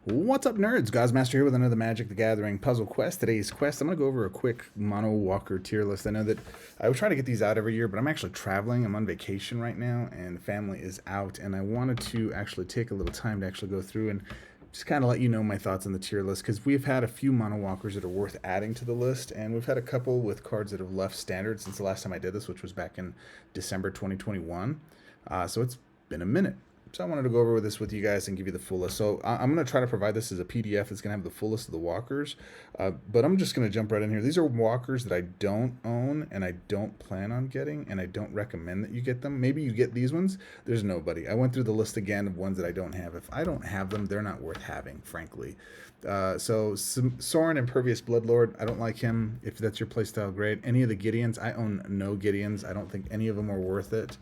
What's up, nerds? Goz Master here with another Magic the Gathering puzzle quest. Today's quest, I'm going to go over a quick Mono Walker tier list. I know that I would try to get these out every year, but I'm actually traveling. I'm on vacation right now, and the family is out, and I wanted to actually take a little time to actually go through and just kind of let you know my thoughts on the tier list, because we've had a few Mono Walkers that are worth adding to the list, and we've had a couple with cards that have left standard since the last time I did this, which was back in December 2021. So it's been a minute. So I wanted to go over this with you guys and give you the full list. So I'm going to try to provide this as a PDF that's going to have the full list of the walkers. But I'm just going to jump right in here. These are walkers that I don't own and I don't plan on getting, and I don't recommend that you get them. Maybe you get these ones. There's nobody. I went through the list again of ones that I don't have. If I don't have them, they're not worth having, frankly. So Sorin, Impervious Bloodlord, I don't like him. If that's your playstyle, great. Any of the Gideons, I own no Gideons. I don't think any of them are worth it.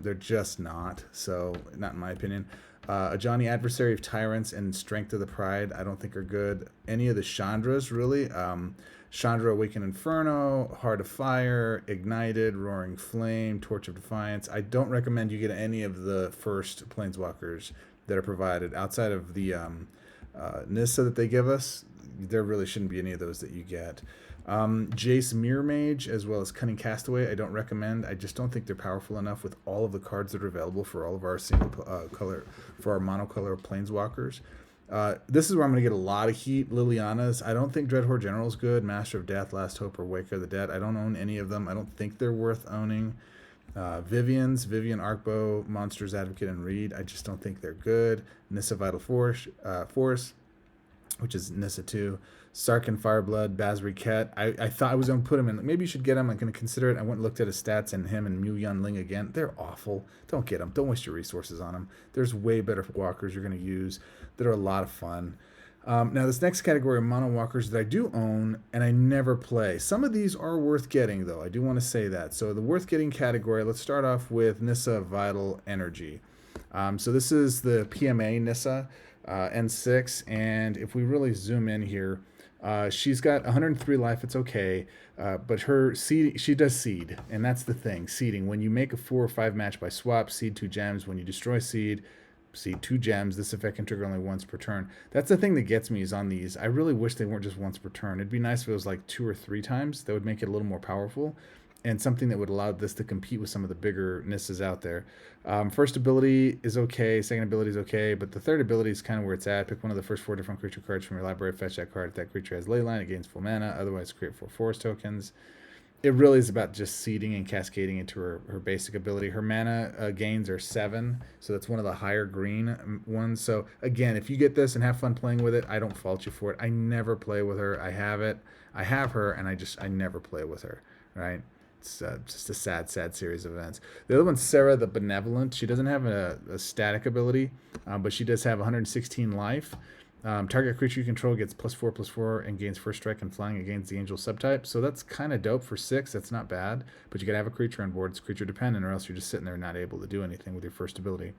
They're just not, so not in my opinion. A Johnny, Adversary of Tyrants, and Strength of the Pride, I don't think are good. Any of the Chandras, really. Chandra, Awakened Inferno, Heart of Fire, Ignited, Roaring Flame, Torch of Defiance. I don't recommend you get any of the first Planeswalkers that are provided. Outside of the Nissa that they give us, there really shouldn't be any of those that you get. Jace Mirror Mage, as well as Cunning Castaway, I don't recommend. I just don't think they're powerful enough with all of the cards that are available for all of our single color, for our monocolor Planeswalkers. This is where I'm going to get a lot of heat. Liliana's, I don't think Dreadhorde General is good. Master of Death, Last Hope, or Wake of the Dead. I don't own any of them. I don't think they're worth owning. Vivian, Arkbow, Monsters Advocate, and Reed, I just don't think they're good. Nissa Vital Force, which is Nissa 2. Sarkhan Fireblood, Basri Ket. I thought I was going to put him in. Maybe you should get him. I'm going to consider it. I went and looked at his stats, and him and Mu Yunling again. They're awful. Don't get them. Don't waste your resources on them. There's way better walkers you're going to use that are a lot of fun. Now, this next category of mono walkers that I do own and I never play. Some of these are worth getting, though. I do want to say that. So the worth getting category, let's start off with Nissa Vital Energy. So this is the PMA Nissa N6, and if we really zoom in here, she's got 103 life. It's okay, but her seed, she does seed, and that's the thing. Seeding, when you make a 4 or 5 match by swap, seed 2 gems. When you destroy seed 2 gems. This effect can trigger only once per turn. That's the thing that gets me is on these. I really wish they weren't just once per turn. It'd be nice if it was like 2 or 3 times. That would make it a little more powerful, and something that would allow this to compete with some of the bigger Nissas out there. First ability is okay, second ability is okay, but the third ability is kind of where it's at. Pick one of the first 4 different creature cards from your library, fetch that card. If that creature has Leyline, it gains full mana, otherwise create 4 forest tokens. It really is about just seeding and cascading into her basic ability. Her mana gains are 7, so that's one of the higher green ones. So again, if you get this and have fun playing with it, I don't fault you for it. I never play with her. I have it. I have her, and I never play with her, right? It's just a sad series of events. The other one's Sarah the Benevolent. She doesn't have a static ability, but she does have 116 life. Target creature you control gets +4/+4 and gains first strike and flying against the angel subtype. So that's kind of dope for 6. That's not bad, but you got to have a creature on board. It's creature dependent, or else you're just sitting there not able to do anything with your first ability.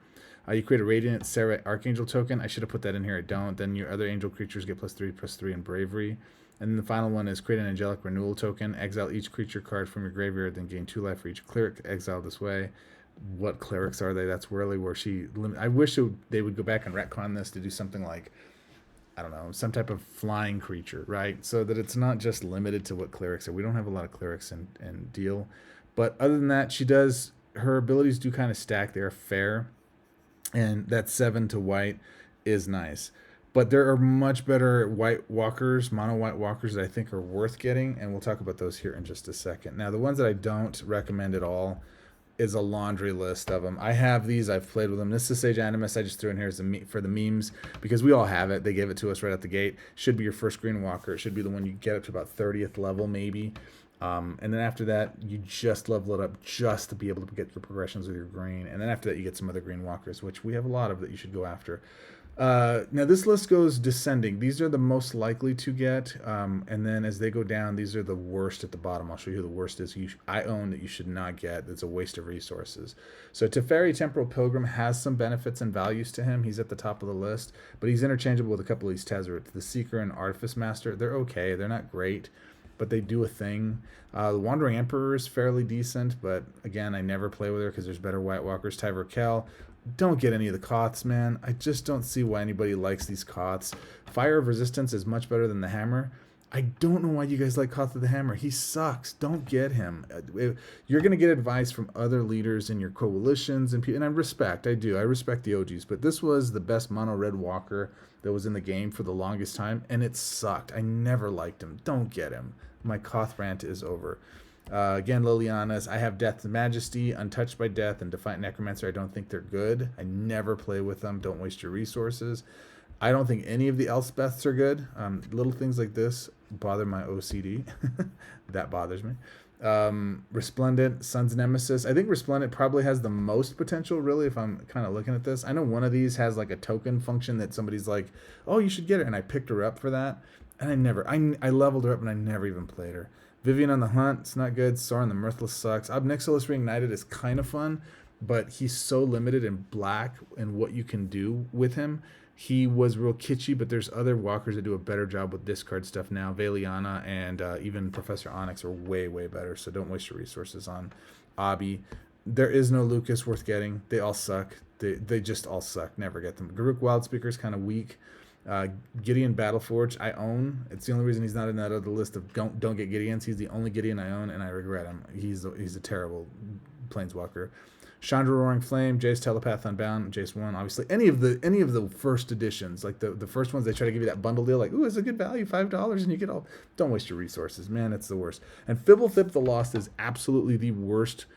You create a Radiant Sarah Archangel token. I should have put that in here. I don't. Then your other angel creatures get +3/+3 in Bravery. And then the final one is create an Angelic Renewal token. Exile each creature card from your graveyard, then gain 2 life for each cleric exiled this way. What clerics are they? That's really where she... I wish they would go back and retcon this to do something like, I don't know, some type of flying creature, right? So that it's not just limited to what clerics are. We don't have a lot of clerics in Deal. But other than that, her abilities do kind of stack. They're fair. And that 7 to white is nice. But there are much better white walkers, mono white walkers that I think are worth getting, and we'll talk about those here in just a second. Now, the ones that I don't recommend at all is a laundry list of them. I have these. I've played with them. This is Sage Animus. I just threw in here as for the memes because we all have it. They gave it to us right out the gate. Should be your first green walker. It should be the one you get up to about 30th level maybe. And then after that, you just level it up just to be able to get your progressions with your green. And then after that, you get some other green walkers, which we have a lot of that you should go after. Now this list goes descending. These are the most likely to get, and then as they go down, these are the worst at the bottom. I'll show you who the worst is. I own that you should not get. That's a waste of resources. So Teferi Temporal Pilgrim has some benefits and values to him. He's at the top of the list, but he's interchangeable with a couple of these Tezzerets. The Seeker and Artifice Master, they're okay. They're not great, but they do a thing. The Wandering Emperor is fairly decent, but again, I never play with her because there's better White Walkers. Tyver Kell, don't get any of the Koths, man. I just don't see why anybody likes these Koths. Fire of Resistance is much better than the Hammer. I don't know why you guys like Koth of the Hammer. He sucks. Don't get him. You're going to get advice from other leaders in your coalitions, and I respect. I do. I respect the OGs, but this was the best mono red walker that was in the game for the longest time, and it sucked. I never liked him. Don't get him. My Koth rant is over. Again, Liliana's. I have Death's Majesty, Untouched by Death, and Defiant Necromancer. I don't think they're good. I never play with them. Don't waste your resources. I don't think any of the Elspeths are good. Little things like this bother my OCD. That bothers me. Resplendent, Sun's Nemesis. I think Resplendent probably has the most potential, really, if I'm kind of looking at this. I know one of these has like a token function that somebody's like, oh, you should get her. And I picked her up for that. And I leveled her up and I never even played her. Vivian on the Hunt, it's not good. Sorin the Mirthless sucks. Ob Nixilis Reignited is kind of fun, but he's so limited in black and what you can do with him. He was real kitschy, but there's other walkers that do a better job with discard stuff now. Valiana and even Professor Onyx are way, way better, so don't waste your resources on Obby. There is no Lucas worth getting. They all suck. They just all suck. Never get them. Garruk Wildspeaker is kind of weak. Gideon Battleforge I own. It's the only reason he's not in that other list of don't get Gideons. He's the only Gideon I own, and I regret him. He's a terrible Planeswalker. Chandra Roaring Flame, Jace Telepath Unbound, Jace 1, obviously. Any of the first editions, like the first ones, they try to give you that bundle deal, like, ooh, it's a good value, $5, and you get all. Don't waste your resources, man. It's the worst. And Fibblethip the Lost is absolutely the worst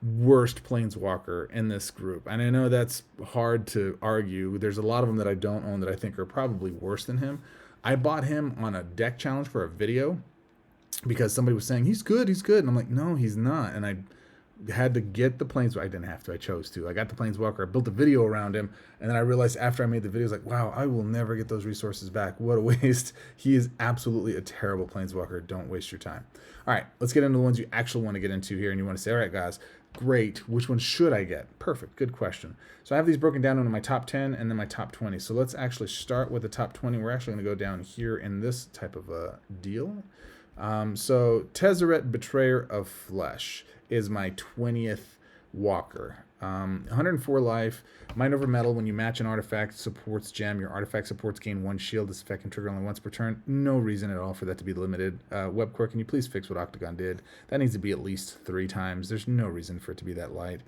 Planeswalker in this group. And I know that's hard to argue. There's a lot of them that I don't own that I think are probably worse than him. I bought him on a deck challenge for a video because somebody was saying, he's good. And I'm like, no, he's not. And I had to get the Planeswalker. I didn't have to. I chose to. I got the Planeswalker. I built a video around him. And then I realized after I made the video, I was like, wow, I will never get those resources back. What a waste. He is absolutely a terrible Planeswalker. Don't waste your time. All right, let's get into the ones you actually want to get into here. And you want to say, all right, guys, great. Which one should I get? Perfect. Good question. So I have these broken down into my top 10 and then my top 20. So let's actually start with the top 20. We're actually going to go down here in this type of a deal. So Tezzeret, Betrayer of Flesh is my 20th walker. 104 life. Mind over metal. When you match an artifact, supports gem. Your artifact supports gain 1 shield. This effect can trigger only once per turn. No reason at all for that to be limited. WEBCORE, can you please fix what Octagon did? That needs to be at least 3 times. There's no reason for it to be that light.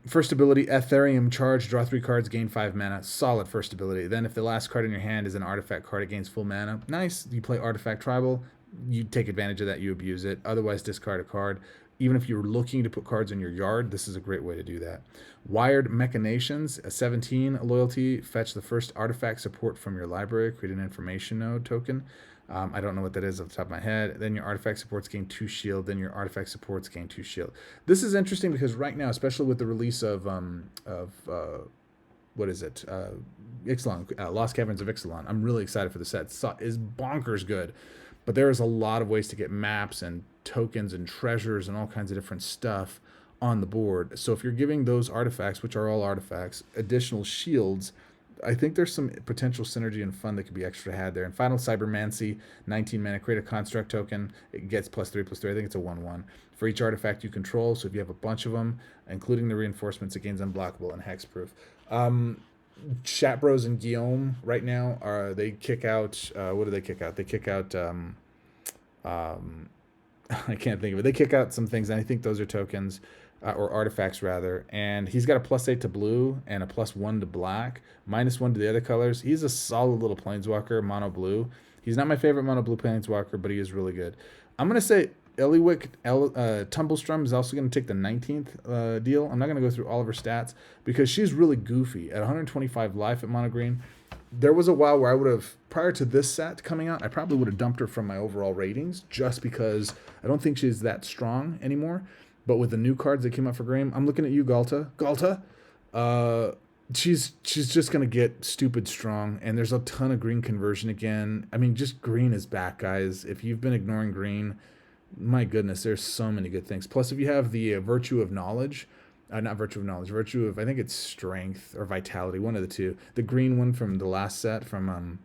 First ability, Ethereum Charge. Draw 3 cards, gain 5 mana. Solid first ability. Then if the last card in your hand is an artifact card, it gains full mana. Nice. You play Artifact Tribal. You take advantage of that. You abuse it. Otherwise, discard a card. Even if you're looking to put cards in your yard, this is a great way to do that. Wired Machinations, a 17 loyalty. Fetch the first artifact support from your library. Create an information node token. I don't know what that is off the top of my head. Then your artifact supports gain 2 shield. Then your artifact supports gain 2 shield. This is interesting because right now, especially with the release of what is it? Ixalan, Lost Caverns of Ixalan. I'm really excited for the set. It's bonkers good. But there is a lot of ways to get maps and tokens and treasures and all kinds of different stuff on the board. So if you're giving those artifacts, which are all artifacts, additional shields, I think there's some potential synergy and fun that could be extra had there. And Final Cybermancy, 19 mana, create a construct token. It gets +3/+3. I think it's a 1/1 for each artifact you control. So if you have a bunch of them, including the reinforcements, it gains unblockable and hexproof. Chatbros and Guillaume right now they kick out. What do they kick out? They kick out. I can't think of it. They kick out some things, and I think those are tokens or artifacts rather. And he's got a +8 to blue and a +1 to black, -1 to the other colors. He's a solid little Planeswalker, mono blue. He's not my favorite mono blue Planeswalker, but he is really good. I'm gonna say Eliwick Tumblestrum is also going to take the 19th deal. I'm not going to go through all of her stats because she's really goofy. At 125 life at mono green, there was a while where I would have, prior to this set coming out, I probably would have dumped her from my overall ratings just because I don't think she's that strong anymore. But with the new cards that came out for green, I'm looking at you, Galta. She's just going to get stupid strong, and there's a ton of green conversion again. I mean, just green is back, guys. If you've been ignoring green, my goodness, there's so many good things. Plus, if you have the virtue of knowledge, virtue of, I think it's strength or vitality, one of the two. The green one from the last set from,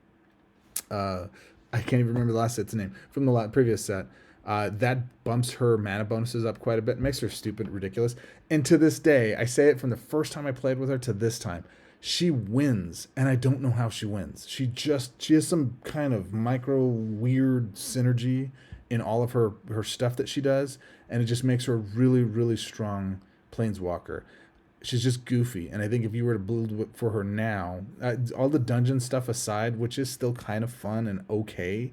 I can't even remember the last set's name, from the previous set. That bumps her mana bonuses up quite a bit, makes her stupid, ridiculous. And to this day, I say it from the first time I played with her to this time, she wins, and I don't know how she wins. She has some kind of micro weird synergy in all of her stuff that she does, and it just makes her a really, really strong planeswalker. She's just goofy, and I think if you were to build for her now, all the dungeon stuff aside, which is still kind of fun and okay,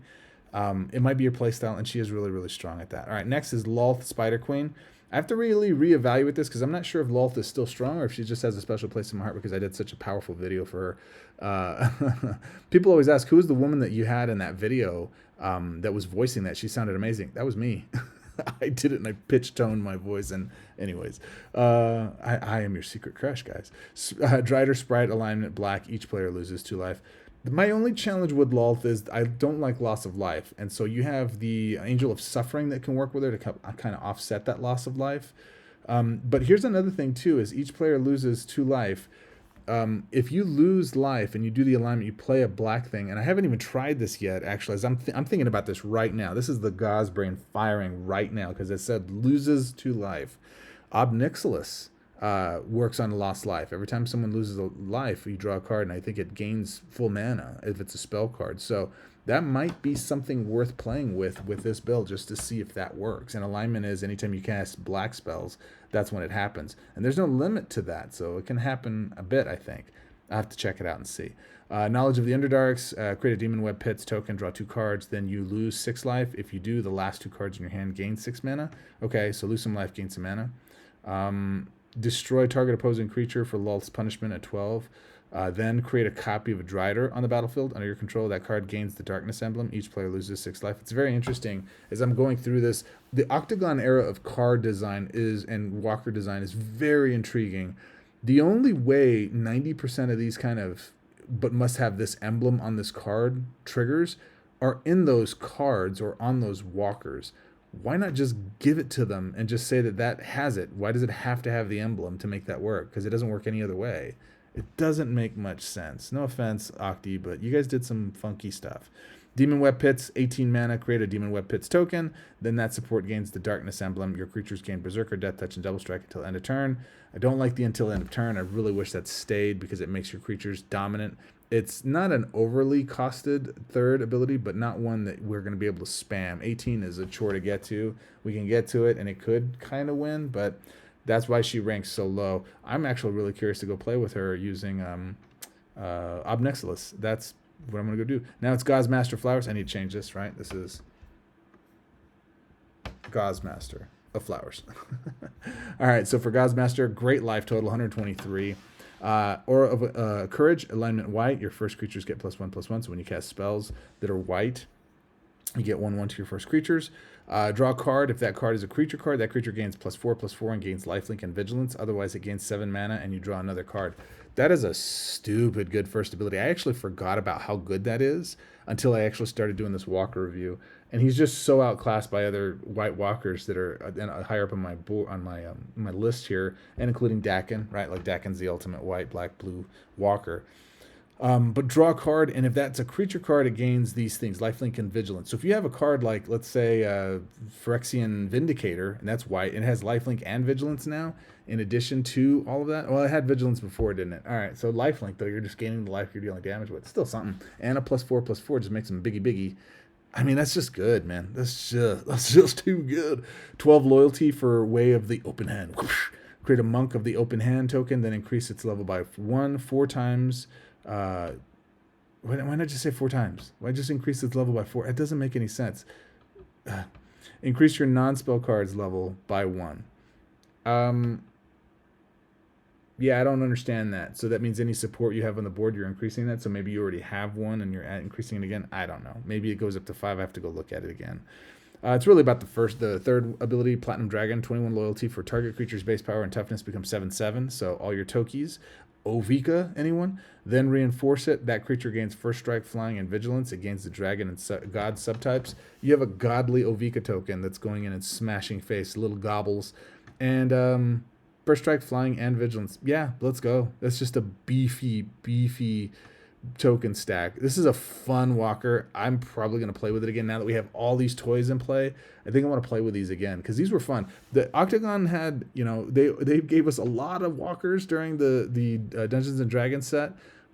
it might be your playstyle, and she is really, really strong at that. All right, next is Lolth Spider Queen. I have to really reevaluate this because I'm not sure if Lolth is still strong or if she just has a special place in my heart because I did such a powerful video for her. People always ask, who is the woman that you had in that video that was voicing that? She sounded amazing. That was me. I did it and I pitch toned my voice. And anyways, I am your secret crush, guys. Drider Sprite alignment black. Each player loses 2 life. My only challenge with Lolth is I don't like loss of life. And so you have the Angel of Suffering that can work with her to kind of offset that loss of life. But here's another thing too, is each player loses 2 life. If you lose life and you do the alignment, you play a black thing. And I haven't even tried this yet, actually, as I'm thinking about this right now. This is the Goz brain firing right now because it said loses 2 life. Ob Nixilis works on lost life. Every time someone loses a life, you draw a card, and I think it gains full mana if it's a spell card. So that might be something worth playing with this build just to see if that works. And alignment is anytime you cast black spells, that's when it happens. And there's no limit to that, so it can happen a bit, I think. I have to check it out and see. Knowledge of the Underdarks, create a Demon Web Pits token, draw 2 cards, then you lose 6 life. If you do, the last 2 cards in your hand gain 6 mana. Okay, so lose some life, gain some mana. Destroy target opposing creature for Lolth's punishment at 12. Then create a copy of a Drider on the battlefield under your control. That card gains the Darkness emblem. Each player loses 6 life. It's very interesting as I'm going through this. The Octagon era of card design and Walker design is very intriguing. The only way 90% of these kind of, but must have this emblem on this card triggers are in those cards or on those walkers. Why not just give it to them and just say that has it? Why does it have to have the emblem to make that work? Because it doesn't work any other way. It doesn't make much sense. No offense, Octi, but you guys did some funky stuff. Demon Web Pits, 18 mana, create a Demon Web Pits token. Then that support gains the Darkness emblem. Your creatures gain Berserker, Death Touch, and Double Strike until end of turn. I don't like the until end of turn. I really wish that stayed because it makes your creatures dominant. It's not an overly costed third ability, but not one that we're going to be able to spam. 18 is a chore to get to. We can get to it, and it could kind of win, but that's why she ranks so low. I'm actually really curious to go play with her using Ob Nixilis. That's what I'm going to go do. Now it's Goz Master Flowers. I need to change this, right? This is Goz Master of Flowers. All right, so for Goz Master, great life total, 123. Aura of Courage, alignment white. Your first creatures get +1/+1. So when you cast spells that are white, you get 1/1 to your first creatures. Draw a card. If that card is a creature card, that creature gains +4/+4 and gains lifelink and vigilance. Otherwise, it gains 7 mana and you draw another card. That is a stupid good first ability. I actually forgot about how good that is until I actually started doing this Walker review. And he's just so outclassed by other white walkers that are higher up on my board, on my list here, and including Dakin, right? Like Dakin's the ultimate white, black, blue walker. But draw a card, and if that's a creature card, it gains these things, lifelink and vigilance. So if you have a card like, let's say, Phyrexian Vindicator, and that's white, and it has lifelink and vigilance now, in addition to all of that. Well, it had vigilance before, didn't it? All right, so lifelink, though, you're just gaining the life you're dealing damage with. Still something. And a +4/+4 just makes them biggie. I mean, that's just good, man. That's just too good. 12 loyalty for Way of the Open Hand. Create a Monk of the Open Hand token, then increase its level by 1 4 times. Why not just say 4 times? Why just increase its level by 4? It doesn't make any sense. Increase your non-spell cards level by 1. Yeah, I don't understand that. So that means any support you have on the board, you're increasing that. So maybe you already have 1 and you're increasing it again. I don't know. Maybe it goes up to 5. I have to go look at it again. It's really about the third ability, Platinum Dragon, 21 loyalty for target creature's base power and toughness becomes 7/7. So all your Tokis. Ovika, anyone? Then reinforce it. That creature gains first strike, flying, and vigilance. It gains the dragon and god subtypes. You have a godly Ovika token that's going in and smashing face, little gobbles. And first strike, flying, and vigilance. Yeah, let's go. That's just a beefy token stack. This is a fun walker. I'm probably going to play with it again now that we have all these toys in play. I think I want to play with these again because these were fun. The Octagon had, you know, they gave us a lot of walkers during the Dungeons and Dragons set,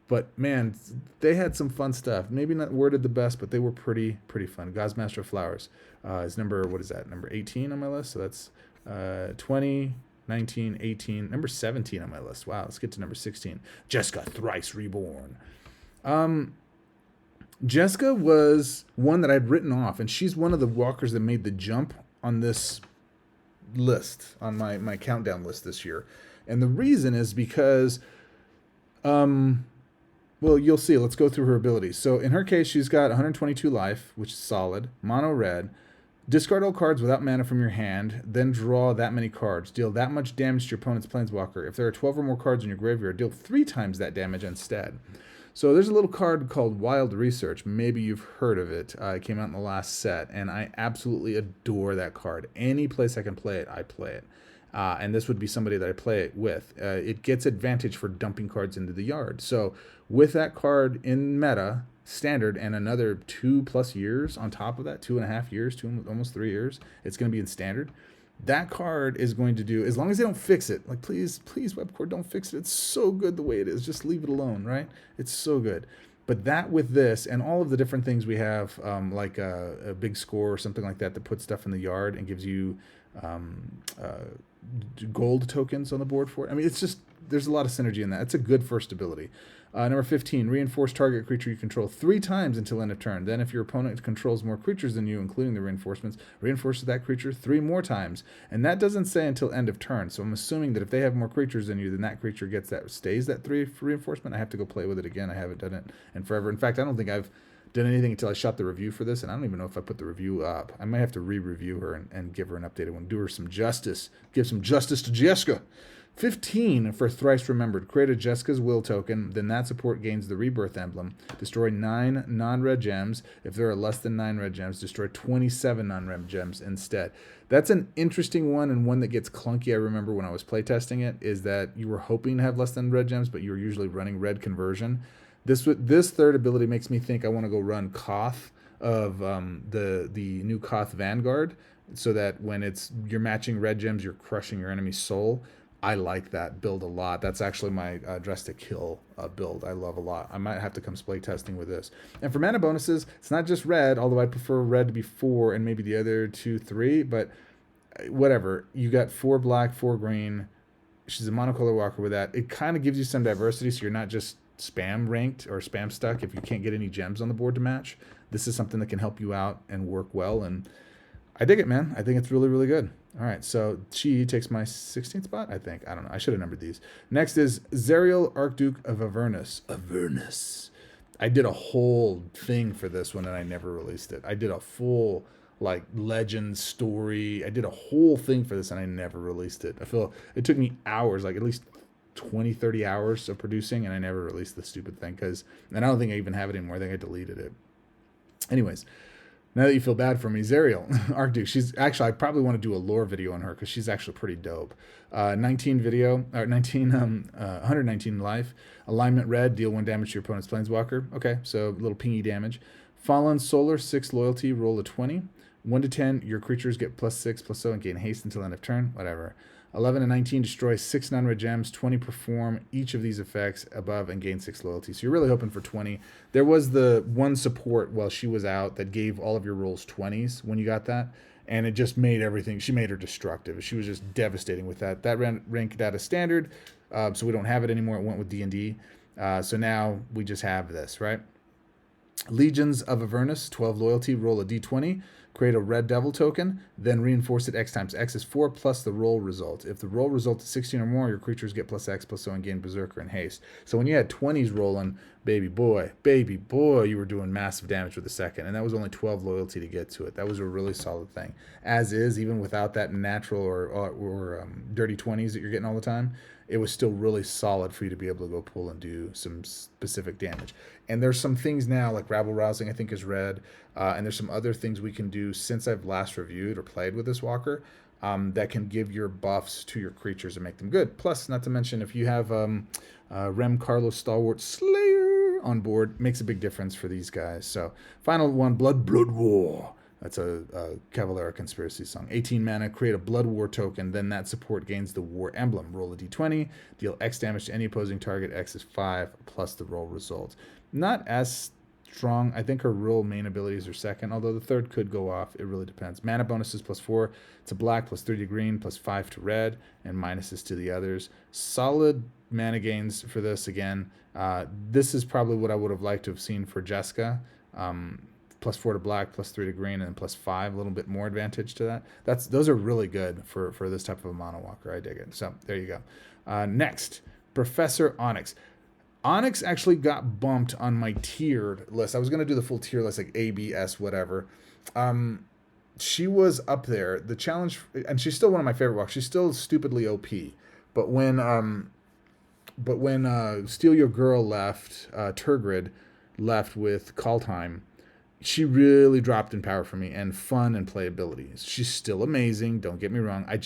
but man, they had some fun stuff. Maybe not worded the best, but they were pretty fun. Goz Master Flowers is number, what is that? Number 18 on my list. So that's 20. 19, 18, number 17 on my list. Wow, let's get to number 16. Jessica Thrice Reborn. Jessica was one that I'd written off, and she's one of the walkers that made the jump on this list, on my countdown list this year. And the reason is because, well, you'll see. Let's go through her abilities. So in her case, she's got 122 life, which is solid, mono red. Discard all cards without mana from your hand, then draw that many cards. Deal that much damage to your opponent's Planeswalker. If there are 12 or more cards in your graveyard, deal 3 times that damage instead. So there's a little card called Wild Research. Maybe you've heard of it. It came out in the last set, and I absolutely adore that card. Any place I can play it, I play it. And this would be somebody that I play it with. It gets advantage for dumping cards into the yard. So with that card in meta, standard, and another 2+ years on top of that, 2.5 years, almost 3 years, it's going to be in standard. That card is going to do, as long as they don't fix it, like please WEBCORE, don't fix it. It's so good the way it is. Just leave it alone, right? It's so good. But that with this and all of the different things we have, like a big score or something like that puts stuff in the yard and gives you gold tokens on the board for it. I mean, it's just, there's a lot of synergy in that. It's a good first ability. Number 15, reinforce target creature you control 3 times until end of turn. Then if your opponent controls more creatures than you, including the reinforcements, reinforce that creature 3 more times. And that doesn't say until end of turn. So I'm assuming that if they have more creatures than you, then that creature stays that 3 reinforcement. I have to go play with it again. I haven't done it in forever. In fact, I don't think I've done anything until I shot the review for this, and I don't even know if I put the review up. I might have to re-review her and give her an updated one. Do her some justice. Give some justice to Jessica. 15 for Thrice Remembered. Create a Jessica's Will token, then that support gains the Rebirth emblem. Destroy 9 non-red gems. If there are less than 9 red gems, destroy 27 non-red gems instead. That's an interesting one, and one that gets clunky. I remember when I was playtesting it, is that you were hoping to have less than red gems, but you were usually running red conversion. This third ability makes me think I want to go run Koth of the new Koth Vanguard, so that when you're matching red gems, you're crushing your enemy's soul. I like that build a lot. That's actually my Dress to Kill build I love a lot. I might have to come play testing with this. And for mana bonuses, it's not just red, although I prefer red to be 4 and maybe the other 2, 3, but whatever. You got 4 black, 4 green. She's a monocolor walker with that. It kind of gives you some diversity, so you're not just spam ranked or spam stuck if you can't get any gems on the board to match. This is something that can help you out and work well, and I dig it, man. I think it's really, really good. All right, so she takes my 16th spot, I think. I don't know. I should have numbered these. Next is Zerial, Archduke of Avernus. I did a whole thing for this one, and I never released it. I did a full, like, legend story. I did a whole thing for this, and I never released it. I feel it took me hours, like at least 20, 30 hours of producing, and I never released the stupid thing. And I don't think I even have it anymore. I think I deleted it. Anyways. Now that you feel bad for me, Zerial, Archduke, I probably want to do a lore video on her because she's actually pretty dope. 119 life. Alignment red, deal 1 damage to your opponent's Planeswalker. Okay, so a little pingy damage. Fallen Solar, 6 loyalty, roll a 20. 1 to 10, your creatures get +6/+0 and gain haste until end of turn, whatever. 11 and 19, destroy 6 non-red gems, 20 perform each of these effects above and gain 6 loyalty. So you're really hoping for 20. There was the one support while she was out that gave all of your rolls 20s when you got that, and it just made everything, she made her destructive. She was just devastating with that. That ranked out as standard, so we don't have it anymore. It went with D&D. So now we just have this, right? Legions of Avernus, 12 loyalty, roll a d20. Create a red devil token, then reinforce it X times. X is 4 plus the roll result. If the roll result is 16 or more, your creatures get +X/+0 and gain Berserker and haste. So when you had 20s rolling, baby boy, you were doing massive damage with the second. And that was only 12 loyalty to get to it. That was a really solid thing. As is, even without that natural or dirty 20s that you're getting all the time, it was still really solid for you to be able to go pull and do some specific damage. And there's some things now, like Rabble Rousing, I think is red, and there's some other things we can do since I've last reviewed or played with this walker that can give your buffs to your creatures and make them good. Plus, not to mention, if you have Rem Carlos Stalwart Slayer on board makes a big difference for these guys. So final one, Blood War. That's a Cavalera Conspiracy song. 18 mana, create a Blood War token, then that support gains the War emblem. Roll a d20, deal X damage to any opposing target. X is 5, plus the roll result. Not as strong. I think her real main abilities are second, although the third could go off. It really depends. Mana bonuses +4 to black, +3 to green, +5 to red, and minuses to the others. Solid mana gains for this again. This is probably what I would have liked to have seen for Jessica. +4 to black, +3 to green, and +5, a little bit more advantage to that. Those are really good for this type of a mono walker. I dig it. So there you go. Next, Professor Onyx. Onyx actually got bumped on my tiered list. I was going to do the full tier list, like A, B, S, whatever. She was up there. The challenge, and she's still one of my favorite walks. She's still stupidly OP. But when Steal Your Girl left, Turgid left with Call Time, she really dropped in power for me, and fun and playability. She's still amazing, don't get me wrong. I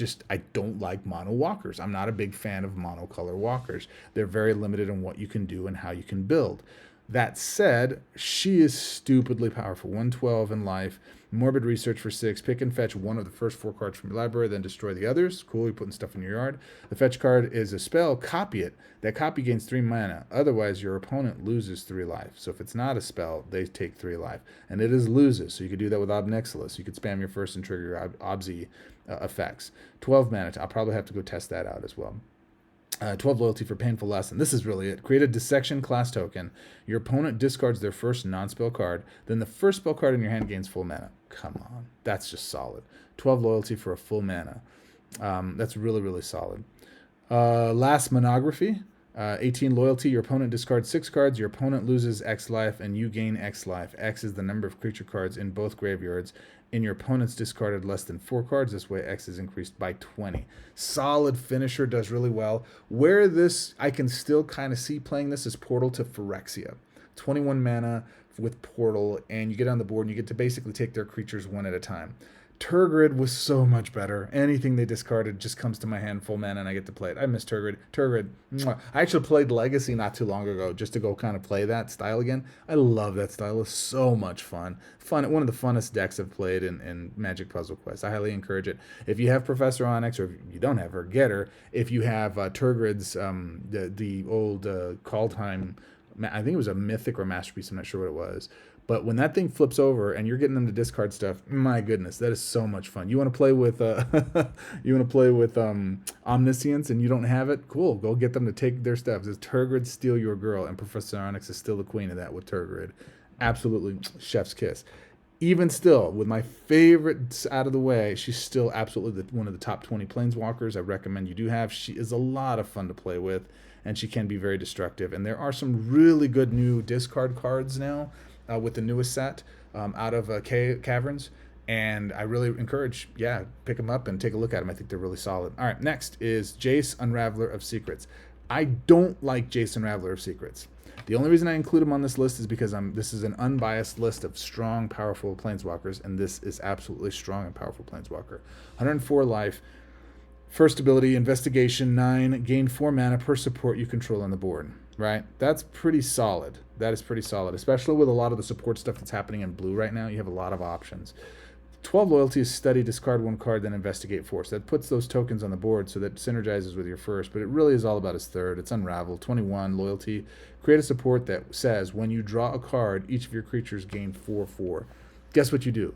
don't like mono walkers. I'm not a big fan of monocolor walkers. They're very limited in what you can do and how you can build. That said, she is stupidly powerful. 112 in life, morbid research for 6, pick and fetch one of the first 4 cards from your library, then destroy the others. Cool, you're putting stuff in your yard. The fetch card is a spell, copy it. That copy gains 3 mana. Otherwise, your opponent loses 3 life. So if it's not a spell, they take 3 life. And it is loses, so you could do that with Ob Nixilis. You could spam your first and trigger your Obzi effects. 12 mana, I'll probably have to go test that out as well. 12 loyalty for Painful Lesson. This is really it. Create a Dissection class token. Your opponent discards their first non-spell card. Then the first spell card in your hand gains full mana. Come on. That's just solid. 12 loyalty for a full mana. That's really, really solid. Last Monography. 18 loyalty. Your opponent discards 6 cards. Your opponent loses X life, and you gain X life. X is the number of creature cards in both graveyards. In your opponent's discarded less than 4 cards. This way, X is increased by 20. Solid finisher, does really well. Where this, I can still kind of see playing this is Portal to Phyrexia. 21 mana with Portal, and you get on the board, and you get to basically take their creatures one at a time. Turgid was so much better. Anything they discarded just comes to my hand full mana, and I get to play it. I miss Turgid. Turgid. I actually played Legacy not too long ago just to go kind of play that style again. I love that style. It's so much fun. One of the funnest decks I've played in Magic Puzzle Quest. I highly encourage it. If you have Professor Onyx, or if you don't have her, get her. If you have Turgid's, the old Call Time, I think it was a Mythic or Masterpiece. I'm not sure what it was. But when that thing flips over and you're getting them to discard stuff, my goodness, that is so much fun. You want to play with Omniscience and you don't have it? Cool, go get them to take their stuff. It's Turgid, Steal Your Girl, and Professor Onyx is still the queen of that with Turgid. Absolutely chef's kiss. Even still, with my favorites out of the way, she's still absolutely one of the top 20 Planeswalkers I recommend you do have. She is a lot of fun to play with, and she can be very destructive. And there are some really good new discard cards now with the newest set out of Caverns. And I really encourage, pick them up and take a look at them. I think they're really solid. All right, next is Jace, Unraveler of Secrets. I don't like Jace, Unraveler of Secrets. The only reason I include him on this list is because this is an unbiased list of strong, powerful Planeswalkers, and this is absolutely strong and powerful Planeswalker. 104 life. First ability, Investigation 9, gain 4 mana per support you control on the board, right? That's pretty solid. That is pretty solid, especially with a lot of the support stuff that's happening in blue right now. You have a lot of options. 12 loyalty is study, discard 1 card, then investigate 4. So that puts those tokens on the board so that synergizes with your first, but it really is all about his third. It's Unravel. 21 loyalty. Create a support that says when you draw a card, each of your creatures gain 4/4. Guess what you do?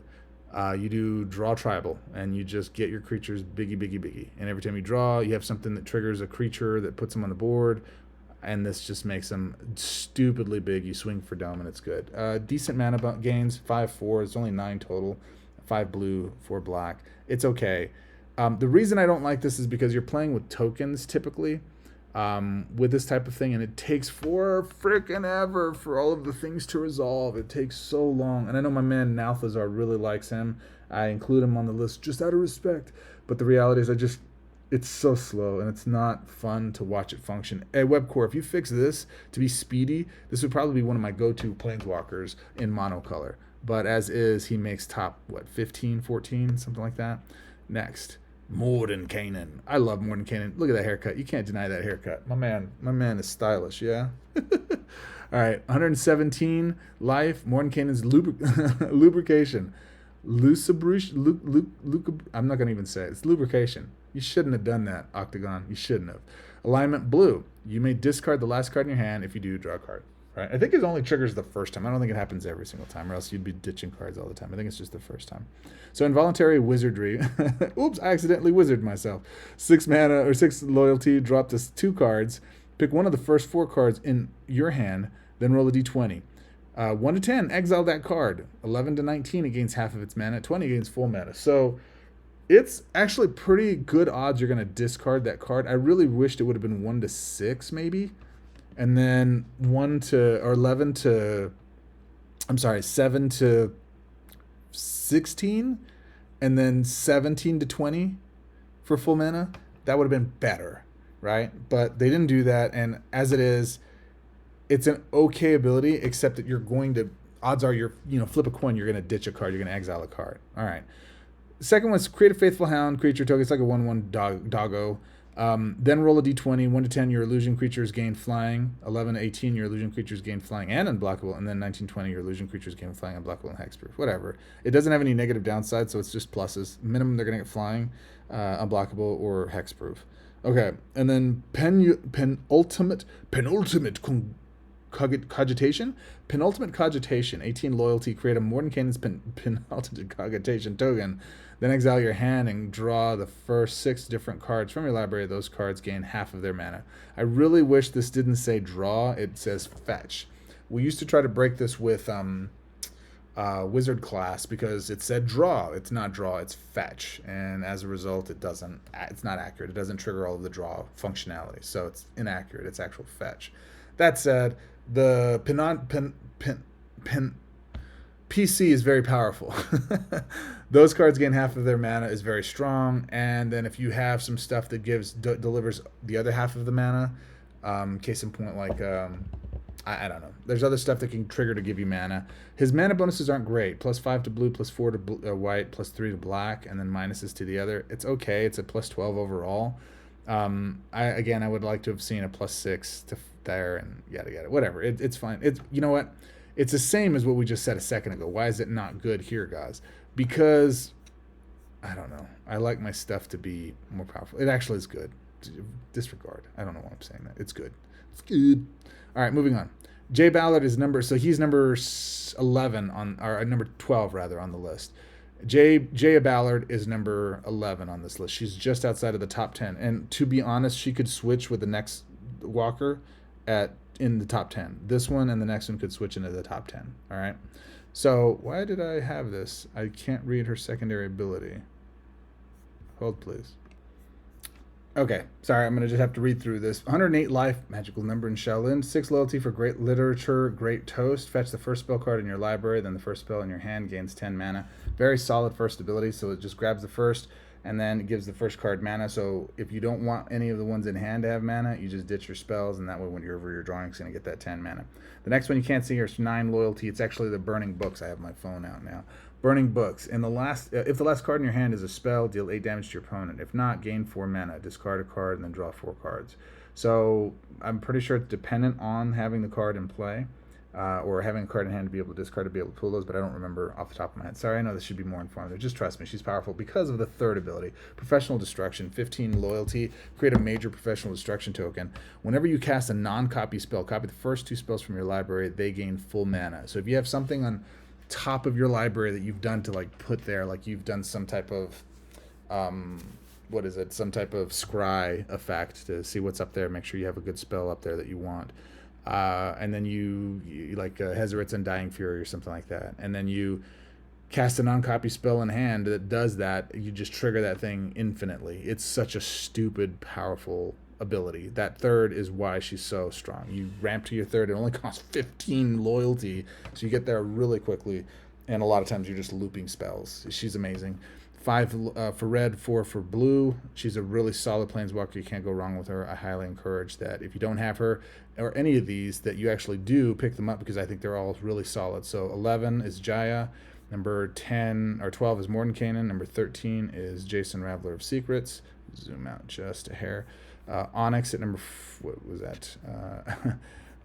You do draw tribal, and you just get your creatures biggie. And every time you draw, you have something that triggers a creature that puts them on the board, and this just makes them stupidly big. You swing for dome, and it's good. Decent mana gains, 5/4. It's only 9 total. 5 blue, 4 black. It's okay. The reason I don't like this is because you're playing with tokens typically with this type of thing, and it takes for freaking ever for all of the things to resolve. It takes so long. And I know my man Nalthazar really likes him. I include him on the list just out of respect. But the reality is it's so slow, and it's not fun to watch it function. Hey, WEBCORE, if you fix this to be speedy, this would probably be one of my go-to Planeswalkers in monocolor. But as is, he makes top, 15, 14, something like that. Next, Mordenkainen. I love Mordenkainen. Look at that haircut. You can't deny that haircut. My man is stylish, yeah? All right, 117 life. Mordenkainen's lubrication. I'm not going to even say it. It's lubrication. You shouldn't have done that, Octagon. You shouldn't have. Alignment blue. You may discard the last card in your hand. If you do, draw a card. Right? I think it only triggers the first time. I don't think it happens every single time, or else you'd be ditching cards all the time. I think it's just the first time. So involuntary wizardry. Oops, I accidentally wizarded myself. 6 mana or 6 loyalty. Drop this 2 cards. Pick one of the first 4 cards in your hand, then roll a d20. 1 to 10, exile that card. 11 to 19, it gains half of its mana. 20 gains full mana. So it's actually pretty good odds you're going to discard that card. I really wished it would have been 1 to 6 maybe. And then 7 to 16, and then 17 to 20 for full mana. That would have been better, right? But they didn't do that, and as it is, it's an okay ability, except that you're going to, odds are flip a coin, you're going to ditch a card, you're going to exile a card. All right. Second one's create a Faithful Hound creature token. It's like a 1/1 doggo. Then roll a d20. 1 to 10, your illusion creatures gain flying. 11 to 18, your illusion creatures gain flying and unblockable. And then 19 to 20, your illusion creatures gain flying, unblockable, and hexproof. Whatever. It doesn't have any negative downsides, so it's just pluses. Minimum, they're going to get flying, unblockable, or hexproof. Okay, and then penultimate cogitation. Penultimate cogitation. 18 loyalty. Create a Mordenkainen's penultimate cogitation token. Then exile your hand and draw the first 6 different cards from your library. Those cards gain half of their mana. I really wish this didn't say draw. It says fetch. We used to try to break this with wizard class because it said draw. It's not draw, it's fetch. And as a result, it's not accurate. It doesn't trigger all of the draw functionality. So it's inaccurate. It's actual fetch. That said, the PC is very powerful. Those cards gain half of their mana, is very strong. And then if you have some stuff that delivers the other half of the mana, case in point, like I don't know. There's other stuff that can trigger to give you mana. His mana bonuses aren't great. +5 to blue, +4 to white, +3 to black, and then minuses to the other. It's okay. It's a +12 overall. I would like to have seen a +6 to there and yada yada. Whatever. It's fine. You know what? It's the same as what we just said a second ago. Why is it not good here, guys? Because I don't know. I like my stuff to be more powerful. It actually is good. Disregard. I don't know why I'm saying that. It's good. It's good. All right, moving on. Jay Ballard is he's number 11 or number 12 rather on the list. Jay Ballard is number 11 on this list. She's just outside of the top 10. And to be honest, she could switch with the next Walker in the top 10. This one and the next one could switch into the top 10. All right. So why did I have this? I can't read her secondary ability. Hold, please. Okay, sorry, I'm going to just have to read through this. 108 life, magical number in Shaolin. 6 loyalty for great literature, great toast. Fetch the first spell card in your library, then the first spell in your hand gains 10 mana. Very solid first ability, so it just grabs the first, and then it gives the first card mana. So if you don't want any of the ones in hand to have mana, you just ditch your spells, and that way when you're over your drawing, it's going to get that 10 mana. The next one you can't see here is 9 loyalty. It's actually the Burning Books. I have my phone out now. Burning Books. If the last card in your hand is a spell, deal 8 damage to your opponent. If not, gain 4 mana. Discard a card and then draw 4 cards. So I'm pretty sure it's dependent on having the card in play, or having a card in hand to be able to discard to be able to pull those, but I don't remember off the top of my head. Sorry, I know this should be more informative. Just trust me, she's powerful because of the third ability. Professional Destruction, 15 loyalty. Create a major Professional Destruction token. Whenever you cast a non-copy spell, copy the first 2 spells from your library, they gain full mana. So if you have something on top of your library that you've done to like put there, like you've done some type of some type of scry effect to see what's up there, make sure you have a good spell up there that you want, and then you like Hezareth's Undying Fury or something like that, and then you cast a non-copy spell in hand that does that, you just trigger that thing infinitely. It's such a stupid powerful ability. That third is why she's so strong. You ramp to your third, it only costs 15 loyalty, so you get there really quickly, and a lot of times you're just looping spells. She's amazing. 5 for red, 4 for blue. She's a really solid Planeswalker. You can't go wrong with her. I highly encourage that if you don't have her or any of these, that you actually do pick them up, because I think they're all really solid. So 11 is Jaya. Number 10 or 12 is Mordenkainen. Number 13 is Jason Raveler of Secrets. Zoom out just a hair. Onyx at number, what was that?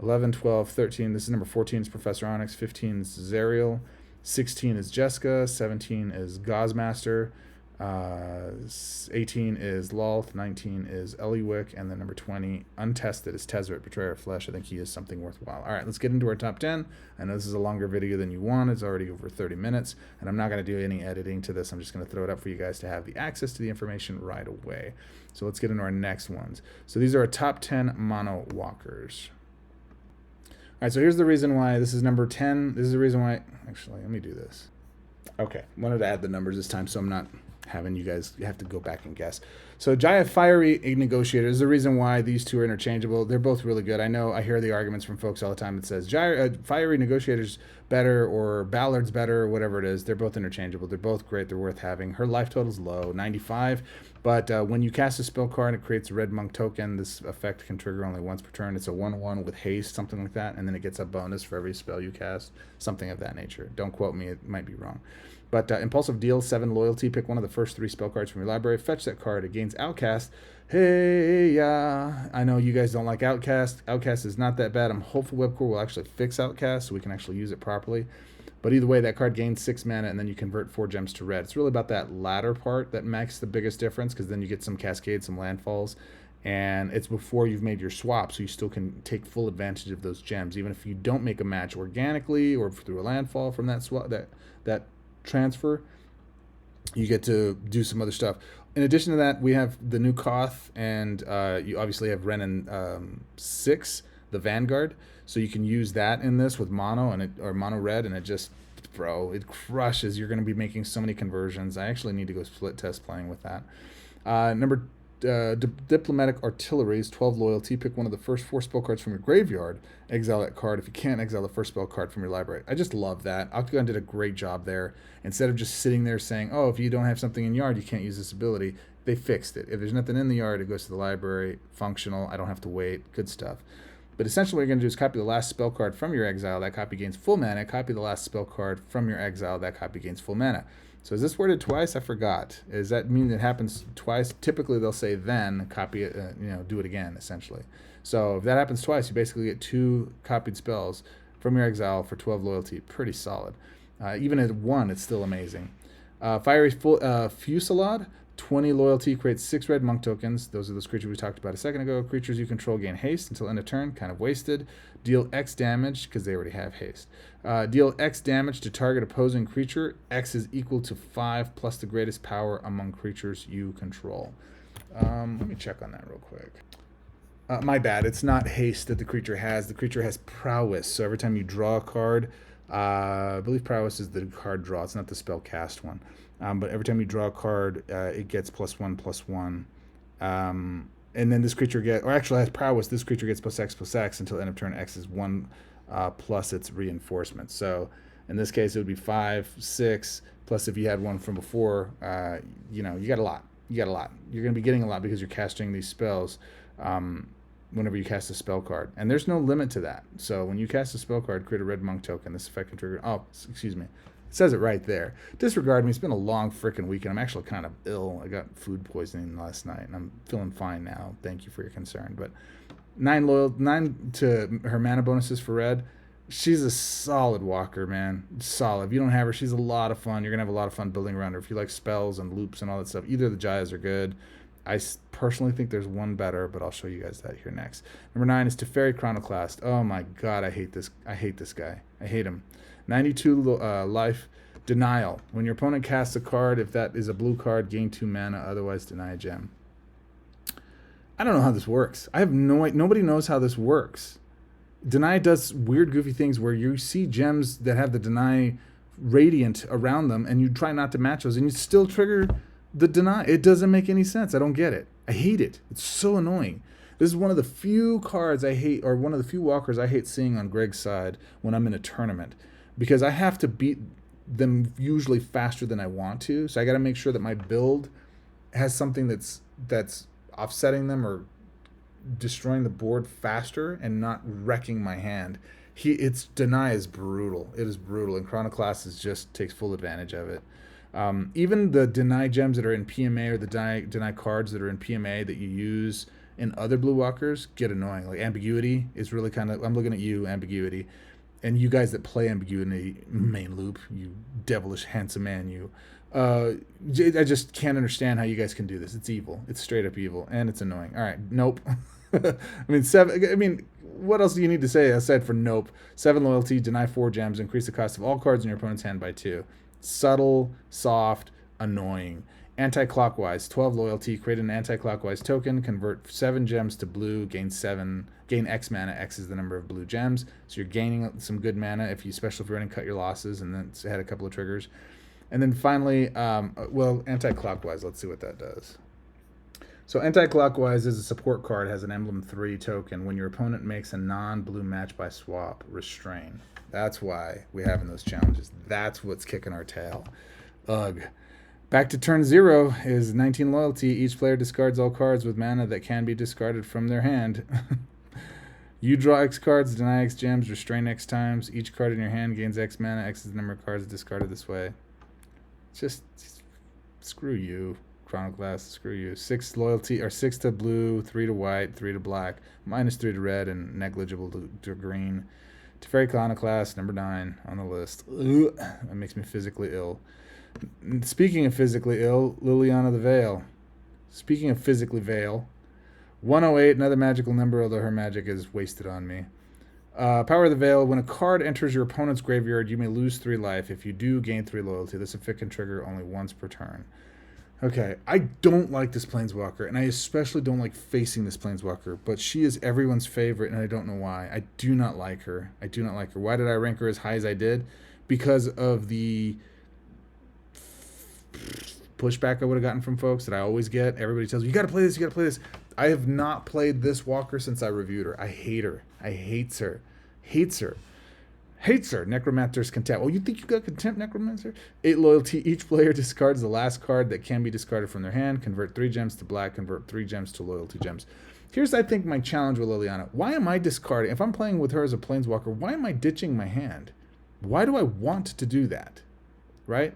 11, 12, 13. This is number 14 is Professor Onyx. 15 is Zerial. 16 is Jessica. 17 is Goz Master. 18 is Lolth. 19 is Eliwick. And then number 20, untested, is Tezzeret, Betrayer of Flesh. I think he is something worthwhile. All right, let's get into our top 10. I know this is a longer video than you want. It's already over 30 minutes. And I'm not going to do any editing to this. I'm just going to throw it up for you guys to have the access to the information right away. So let's get into our next ones. So these are our top 10 mono walkers. All right, so here's the reason why this is number 10. This is the reason why, actually, let me do this. Okay, wanted to add the numbers this time so I'm not having you guys have to go back and guess. So Jaya Fiery Negotiator is the reason why these two are interchangeable. They're both really good. I know I hear the arguments from folks all the time that says Fiery Negotiator's better or Ballard's better or whatever it is. They're both interchangeable. They're both great. They're worth having. Her life total's low, 95. But when you cast a spell card, it creates a red monk token. This effect can trigger only once per turn. It's a 1/1 with haste, something like that. And then it gets a bonus for every spell you cast, something of that nature. Don't quote me. It might be wrong. But Impulsive Deal, 7 loyalty. Pick one of the first 3 spell cards from your library. Fetch that card. It gains Outcast. Hey, yeah. I know you guys don't like Outcast. Outcast is not that bad. I'm hopeful WEBCORE will actually fix Outcast so we can actually use it properly. But either way, that card gains 6 mana, and then you convert 4 gems to red. It's really about that latter part that makes the biggest difference, because then you get some Cascades, some Landfalls, and it's before you've made your swap, so you still can take full advantage of those gems, even if you don't make a match organically or through a landfall from that swap, that transfer. You get to do some other stuff. In addition to that, we have the new Koth, and you obviously have Renin 6, the Vanguard. So you can use that in this with mono or mono red, and it just, bro, it crushes. You're going to be making so many conversions. I actually need to go split test playing with that. Diplomatic Artillery is 12 loyalty. Pick one of the first 4 spell cards from your graveyard. Exile that card. If you can't, exile the first spell card from your library. I just love that. Octagon did a great job there. Instead of just sitting there saying, oh, if you don't have something in yard, you can't use this ability, they fixed it. If there's nothing in the yard, it goes to the library. Functional. I don't have to wait. Good stuff. But essentially what you're going to do is copy the last spell card from your exile. That copy gains full mana. Copy the last spell card from your exile. That copy gains full mana. So is this worded twice? I forgot. Does that mean it happens twice? Typically they'll say then copy it, do it again, essentially. So if that happens twice, you basically get 2 copied spells from your exile for 12 loyalty. Pretty solid. Even at 1, it's still amazing. Fiery Fusillade, 20 loyalty, creates 6 red monk tokens. Those are those creatures we talked about a second ago. Creatures you control gain haste until end of turn, kind of wasted. Deal X damage, because they already have haste. Deal X damage to target opposing creature. X is equal to 5 plus the greatest power among creatures you control. Let me check on that real quick. My bad, it's not haste that the creature has. The creature has prowess, so every time you draw a card, I believe prowess is the card draw. It's not the spell cast one. But every time you draw a card, it gets +1/+1. And then this creature actually has prowess. This creature gets +X until end of turn. X is 1 plus its reinforcement. So in this case, it would be 5, 6, plus if you had one from before, you got a lot. You got a lot. You're going to be getting a lot because you're casting these spells whenever you cast a spell card. And there's no limit to that. So when you cast a spell card, create a red monk token. This effect can trigger... Oh, excuse me. It says it right there. Disregard me. It's been a long freaking weekend. I'm actually kind of ill. I got food poisoning last night, and I'm feeling fine now. Thank you for your concern. But 9 to her mana bonuses for red. She's a solid walker, man. Solid. If you don't have her, she's a lot of fun. You're going to have a lot of fun building around her. If you like spells and loops and all that stuff, either of the Jayas are good. I personally think there's one better, but I'll show you guys that here next. Number 9 is Teferi Chronoclast. Oh my god, I hate this. I hate this guy. I hate him. 92 life. Denial. When your opponent casts a card, if that is a blue card, gain 2 mana, otherwise deny a gem. I don't know how this works. I have nobody knows how this works. Deny does weird, goofy things where you see gems that have the deny radiant around them, and you try not to match those, and you still trigger the deny. It doesn't make any sense. I don't get it. I hate it. It's so annoying. This is one of the few cards I hate, or one of the few walkers I hate seeing on Greg's side when I'm in a tournament, because I have to beat them usually faster than I want to. So I got to make sure that my build has something that's offsetting them or destroying the board faster and not wrecking my hand. Its deny is brutal. It is brutal, and Chronoclast just takes full advantage of it. Even the deny gems that are in PMA, or the deny cards that are in PMA that you use in other blue walkers get annoying. Like ambiguity is really kind of, I'm looking at you, ambiguity, and you guys that play ambiguity main loop, you devilish handsome man, you. I just can't understand how you guys can do this. It's evil. It's straight up evil, and it's annoying. All right, nope. I mean, 7. I mean, what else do you need to say aside for nope? 7 loyalty, deny 4 gems, increase the cost of all cards in your opponent's hand by 2. Subtle, soft, annoying. Anti-clockwise, 12 loyalty, create an anti-clockwise token, convert 7 gems to blue, gain X mana. X is the number of blue gems, so you're gaining some good mana especially if you're going to cut your losses, and then it's had a couple of triggers. And then finally, anti-clockwise, let's see what that does. So anti-clockwise is a support card, has an emblem 3 token. When your opponent makes a non-blue match by swap, restrain. That's why we're having those challenges. That's what's kicking our tail. Ugh. Back to turn 0 is 19 loyalty. Each player discards all cards with mana that can be discarded from their hand. You draw X cards, deny X gems, restrain X times. Each card in your hand gains X mana. X is the number of cards discarded this way. Just screw you, Chronoclast. Screw you. 6 loyalty, or 6 to blue, 3 to white, 3 to black, -3 to red, and negligible to green. Teferi Chronoclast, number 9 on the list. Ugh, that makes me physically ill. Speaking of physically ill, Liliana the Veil. Speaking of physically veil, 108, another magical number, although her magic is wasted on me. Power of the Veil. When a card enters your opponent's graveyard, you may lose 3 life. If you do, gain 3 loyalty. This effect can trigger only once per turn. Okay, I don't like this Planeswalker, and I especially don't like facing this Planeswalker, but she is everyone's favorite, and I don't know why. I do not like her. I do not like her. Why did I rank her as high as I did? Because of the pushback I would have gotten from folks that I always get. Everybody tells me, you got to play this, you got to play this. I have not played this walker since I reviewed her. I hate her. I hates her. Hates her. Hates her. Necromancer's Contempt. Oh, you think you got Contempt, Necromancer? 8 loyalty. Each player discards the last card that can be discarded from their hand. Convert 3 gems to black. Convert 3 gems to loyalty gems. Here's, I think, my challenge with Liliana. Why am I discarding? If I'm playing with her as a Planeswalker, why am I ditching my hand? Why do I want to do that? Right?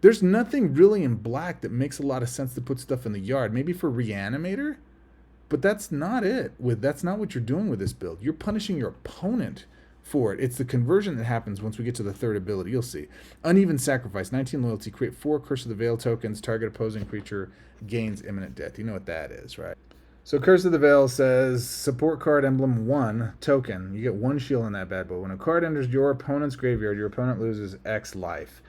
There's nothing really in black that makes a lot of sense to put stuff in the yard. Maybe for Reanimator? But that's not it. That's not what you're doing with this build. You're punishing your opponent for it. It's the conversion that happens once we get to the third ability. You'll see. Uneven Sacrifice. 19 loyalty. Create 4 Curse of the Veil tokens. Target opposing creature gains imminent death. You know what that is, right? So Curse of the Veil says, support card emblem 1 token. You get 1 shield on that bad boy. When a card enters your opponent's graveyard, your opponent loses X life.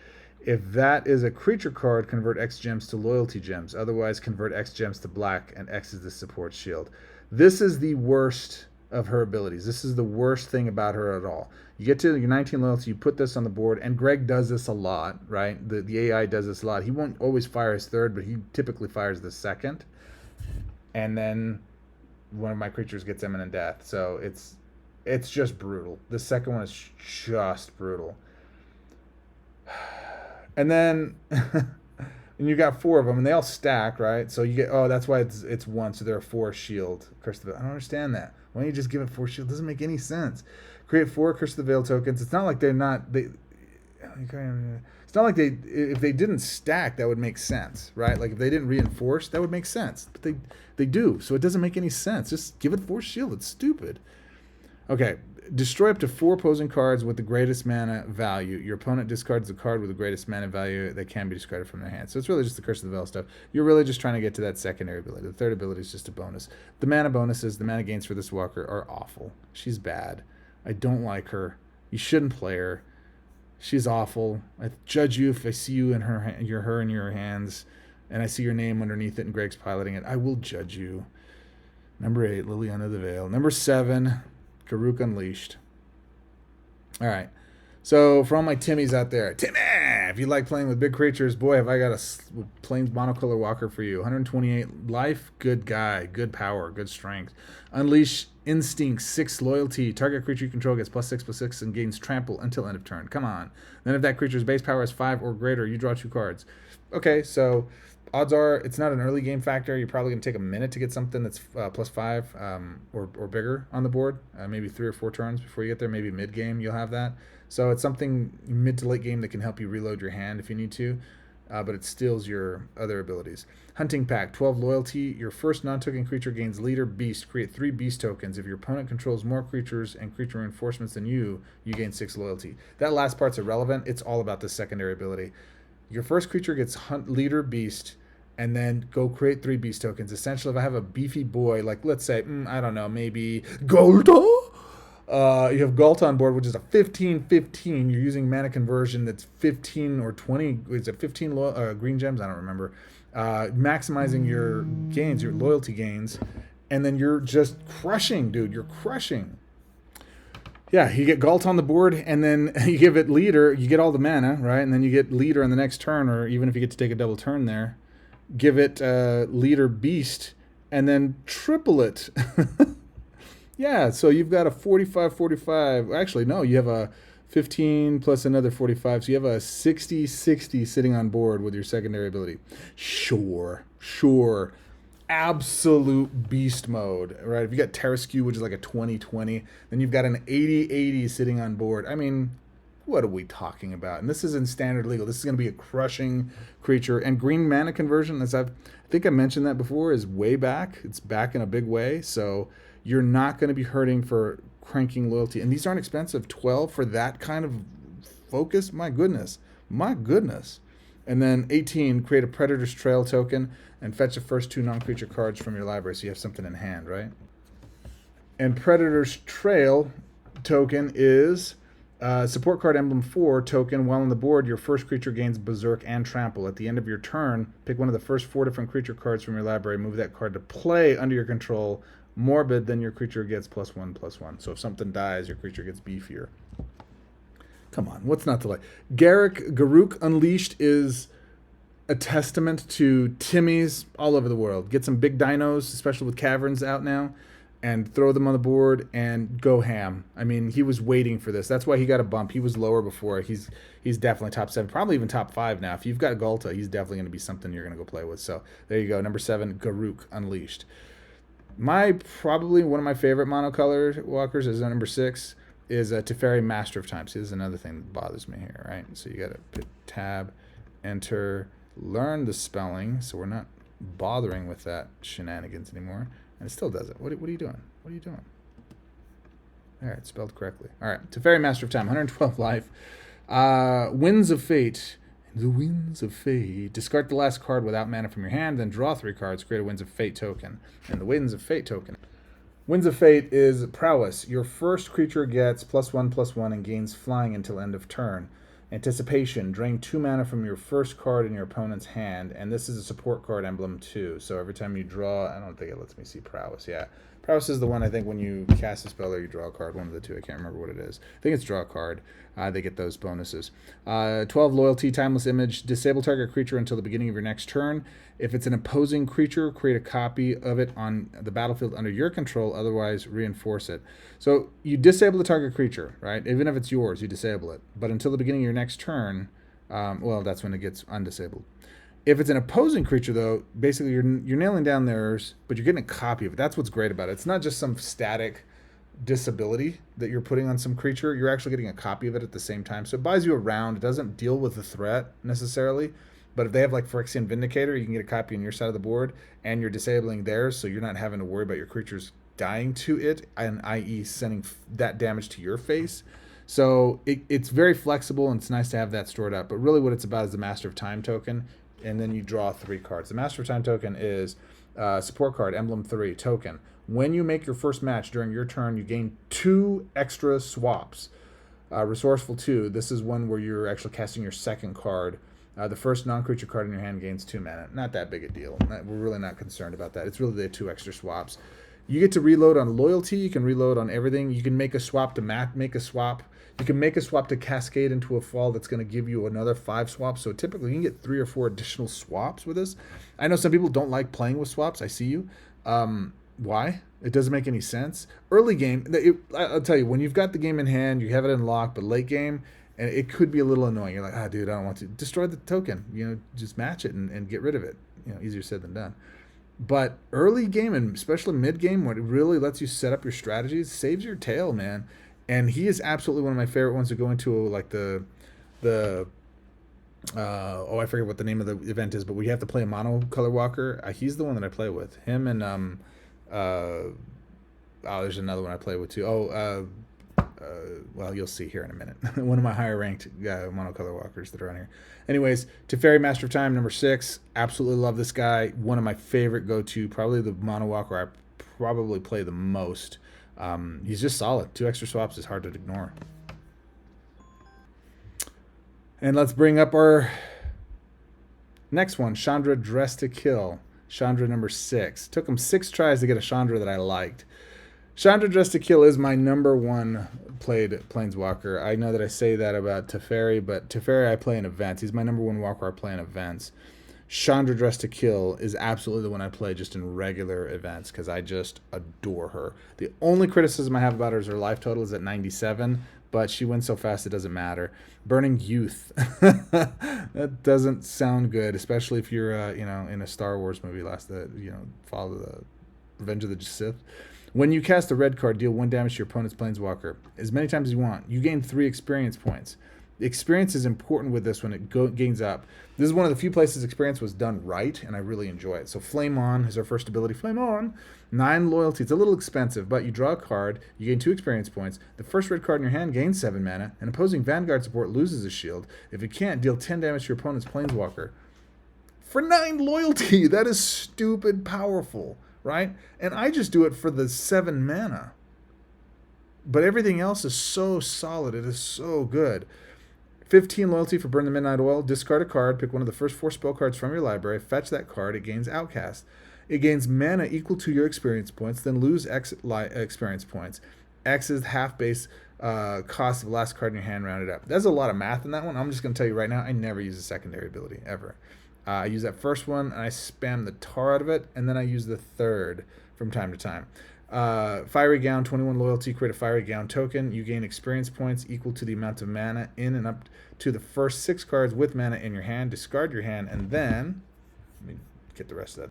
If that is a creature card, convert X gems to loyalty gems. Otherwise, convert X gems to black, and X is the support shield. This is the worst of her abilities. This is the worst thing about her at all. You get to your 19 loyalty, you put this on the board, and Greg does this a lot, right? The AI does this a lot. He won't always fire his third, but he typically fires the second. And then one of my creatures gets imminent death. So it's just brutal. The second one is just brutal. And then, and you got 4 of them, and they all stack, right? So you get, that's why it's 1, so there are 4 shield. Curse of the Veil. I don't understand that. Why don't you just give it 4 shield? It doesn't make any sense. Create 4 Curse of the Veil tokens. It's not like it's not like if they didn't stack, that would make sense, right? Like if they didn't reinforce, that would make sense. But they do, so it doesn't make any sense. Just give it 4 shield. It's stupid. Okay. Destroy up to 4 opposing cards with the greatest mana value. Your opponent discards the card with the greatest mana value that can be discarded from their hand. So it's really just the Curse of the Veil stuff. You're really just trying to get to that secondary ability. The third ability is just a bonus. The mana bonuses, the mana gains for this walker are awful. She's bad. I don't like her. You shouldn't play her. She's awful. I judge you if I see you in her in your hands, and I see your name underneath it and Greg's piloting it. I will judge you. Number 8, Liliana the Veil. Number 7, Karuk Unleashed. All right. So for all my Timmies out there, Timmy, if you like playing with big creatures, boy, have I got a Plains monocolor walker for you. 128 life, good guy, good power, good strength. Unleash Instinct, 6 loyalty. Target creature you control gets +6/+6 and gains trample until end of turn. Come on. Then if that creature's base power is 5 or greater, you draw 2 cards. Okay, so odds are it's not an early game factor. You're probably going to take a minute to get something that's +5 or bigger on the board. Maybe 3 or 4 turns before you get there. Maybe mid game you'll have that. So it's something mid to late game that can help you reload your hand if you need to. but it steals your other abilities. Hunting Pack, 12 loyalty. Your first non-token creature gains leader beast. Create 3 beast tokens. If your opponent controls more creatures and creature reinforcements than you gain 6 loyalty. That last part's irrelevant. It's all about the secondary ability. Your first creature gets hunt leader beast, and then go create 3 beast tokens. Essentially, if I have a beefy boy, like let's say, I don't know, maybe Golda? You have Galt on board, which is a 15/15. You're using mana conversion that's 15 or 20. Is it 15 green gems? I don't remember. Maximizing your gains, your loyalty gains, and then you're just crushing, dude. You're crushing. Yeah, you get Galt on the board, and then you give it leader. You get all the mana, right? And then you get leader on the next turn, or even if you get to take a double turn there, give it leader beast, and then triple it. Yeah, so you've got a 45/45. Actually, no, you have a 15 plus another 45. So you have a 60/60 sitting on board with your secondary ability. Sure. Absolute beast mode, right? If you got Terraskew, which is like a 20/20, then you've got an 80/80 sitting on board. I mean, what are we talking about? And this is in standard legal. This is going to be a crushing creature. And green mana conversion, as I think I mentioned that before, is way back. It's back in a big way. So you're not going to be hurting for cranking loyalty. And these aren't expensive. 12 for that kind of focus? My goodness. And then 18, create a Predator's Trail token and fetch the first 2 non-creature cards from your library so you have something in hand, right? And Predator's Trail token is support card emblem 4 token. While on the board, your first creature gains Berserk and Trample. At the end of your turn, pick one of the first 4 different creature cards from your library, move that card to play under your control. Morbid, then your creature gets +1/+1. So if something dies, your creature gets beefier. Come on, what's not to like? Garruk Unleashed is a testament to Timmy's all over the world. Get some big dinos, especially with caverns out now, and throw them on the board and go ham. I mean, he was waiting for this. That's why he got a bump. He was lower before. He's definitely top 7, probably even top 5 now. If you've got Galta, he's definitely going to be something you're going to go play with. So there you go, number 7, Garruk Unleashed. Probably one of my favorite monocolor walkers is number 6 is Teferi, Master of Time. See, this is another thing that bothers me here, right? So you got to put tab, enter, learn the spelling, so we're not bothering with that shenanigans anymore. And it still does it. What are you doing? All right, spelled correctly. All right, Teferi, Master of Time, 112 life. Winds of Fate. The Winds of Fate. Discard the last card without mana from your hand, then draw 3 cards, create a Winds of Fate token. And the Winds of Fate token. Winds of Fate is prowess. Your first creature gets +1/+1 and gains flying until end of turn. Anticipation. Drain 2 mana from your first card in your opponent's hand, and this is a support card emblem too. So every time you draw, I don't think it lets me see prowess. Yeah. Prowess is the one, I think, when you cast a spell or you draw a card, one of the 2. I can't remember what it is. I think it's draw a card. They get those bonuses. 12 loyalty, timeless image. Disable target creature until the beginning of your next turn. If it's an opposing creature, create a copy of it on the battlefield under your control. Otherwise, reinforce it. So you disable the target creature, right? Even if it's yours, you disable it. But until the beginning of your next turn, well, that's when it gets undisabled. If it's an opposing creature, though, basically you're nailing down theirs, but you're getting a copy of it. That's what's great about it. It's not just some static disability that you're putting on some creature. You're actually getting a copy of it at the same time. So it buys you a round. It doesn't deal with the threat necessarily. But if they have like Phyrexian Vindicator, you can get a copy on your side of the board, and you're disabling theirs, so you're not having to worry about your creatures dying to it, and i.e. sending that damage to your face. So it's very flexible, and it's nice to have that stored up. But really what it's about is the Master of Time token, and then you draw 3 cards. The Master of Time token is support card, emblem 3, token. When you make your first match during your turn, you gain 2 extra swaps. Resourceful 2, this is one where you're actually casting your second card. The first non-creature card in your hand gains 2 mana. Not that big a deal. We're really not concerned about that. It's really the 2 extra swaps. You get to reload on loyalty. You can reload on everything. You can make a swap to make a swap. You can make a swap to cascade into a fall that's going to give you another 5 swaps. So typically you can get 3 or 4 additional swaps with this. I know some people don't like playing with swaps. I see you. Why? It doesn't make any sense. Early game, I'll tell you, when you've got the game in hand, you have it in lock, but late game, and it could be a little annoying. You're like, dude, I don't want to. Destroy the token. Just match it and get rid of it. Easier said than done. But early game and especially mid game, when it really lets you set up your strategies, saves your tail, man. And he is absolutely one of my favorite ones to go into, like the Oh, I forget what the name of the event is, but we have to play a mono color walker. He's the one that I play with. Him and oh, there's another one I play with too. Well, you'll see here in a minute. One of my higher ranked monocolor walkers that are on here. Anyways, Teferi, Master of Time, number 6. Absolutely love this guy. One of my favorite go-to, probably the mono walker I probably play the most. He's just solid. 2 extra swaps is hard to ignore. And let's bring up our next one, Chandra Dressed to Kill. Chandra number 6. Took him 6 tries to get a Chandra that I liked. Chandra Dressed to Kill is my number 1 played Planeswalker. I know that I say that about Teferi, but Teferi I play in events. He's my number 1 walker I play in events. Chandra Dressed to Kill is absolutely the one I play just in regular events because I just adore her. The only criticism I have about her is her life total is at 97, but she wins so fast it doesn't matter. Burning Youth. That doesn't sound good, especially if you're in a Star Wars movie follow the Revenge of the Sith. When you cast a red card, deal 1 damage to your opponent's Planeswalker as many times as you want. You gain 3 experience points. The experience is important with this when it gains up. This is one of the few places experience was done right, and I really enjoy it. So Flame On is our first ability. Flame On. 9 loyalty. It's a little expensive, but you draw a card. You gain 2 experience points. The first red card in your hand gains 7 mana, and opposing Vanguard support loses a shield. If it can't, deal 10 damage to your opponent's Planeswalker. For 9 loyalty, that is stupid powerful, right? And I just do it for the 7 mana. But everything else is so solid. It is so good. 15 loyalty for Burn the Midnight Oil. Discard a card. Pick one of the first 4 spell cards from your library. Fetch that card. It gains Outcast. It gains mana equal to your experience points. Then lose X experience points. X is half base cost of the last card in your hand rounded up. There's a lot of math in that one. I'm just going to tell you right now, I never use a secondary ability, ever. I use that first one, and I spam the tar out of it, and then I use the third from time to time. Fiery Gown, 21 loyalty, create a Fiery Gown token. You gain experience points equal to the amount of mana in and up to the first 6 cards with mana in your hand. Discard your hand, and then, let me get the rest of that.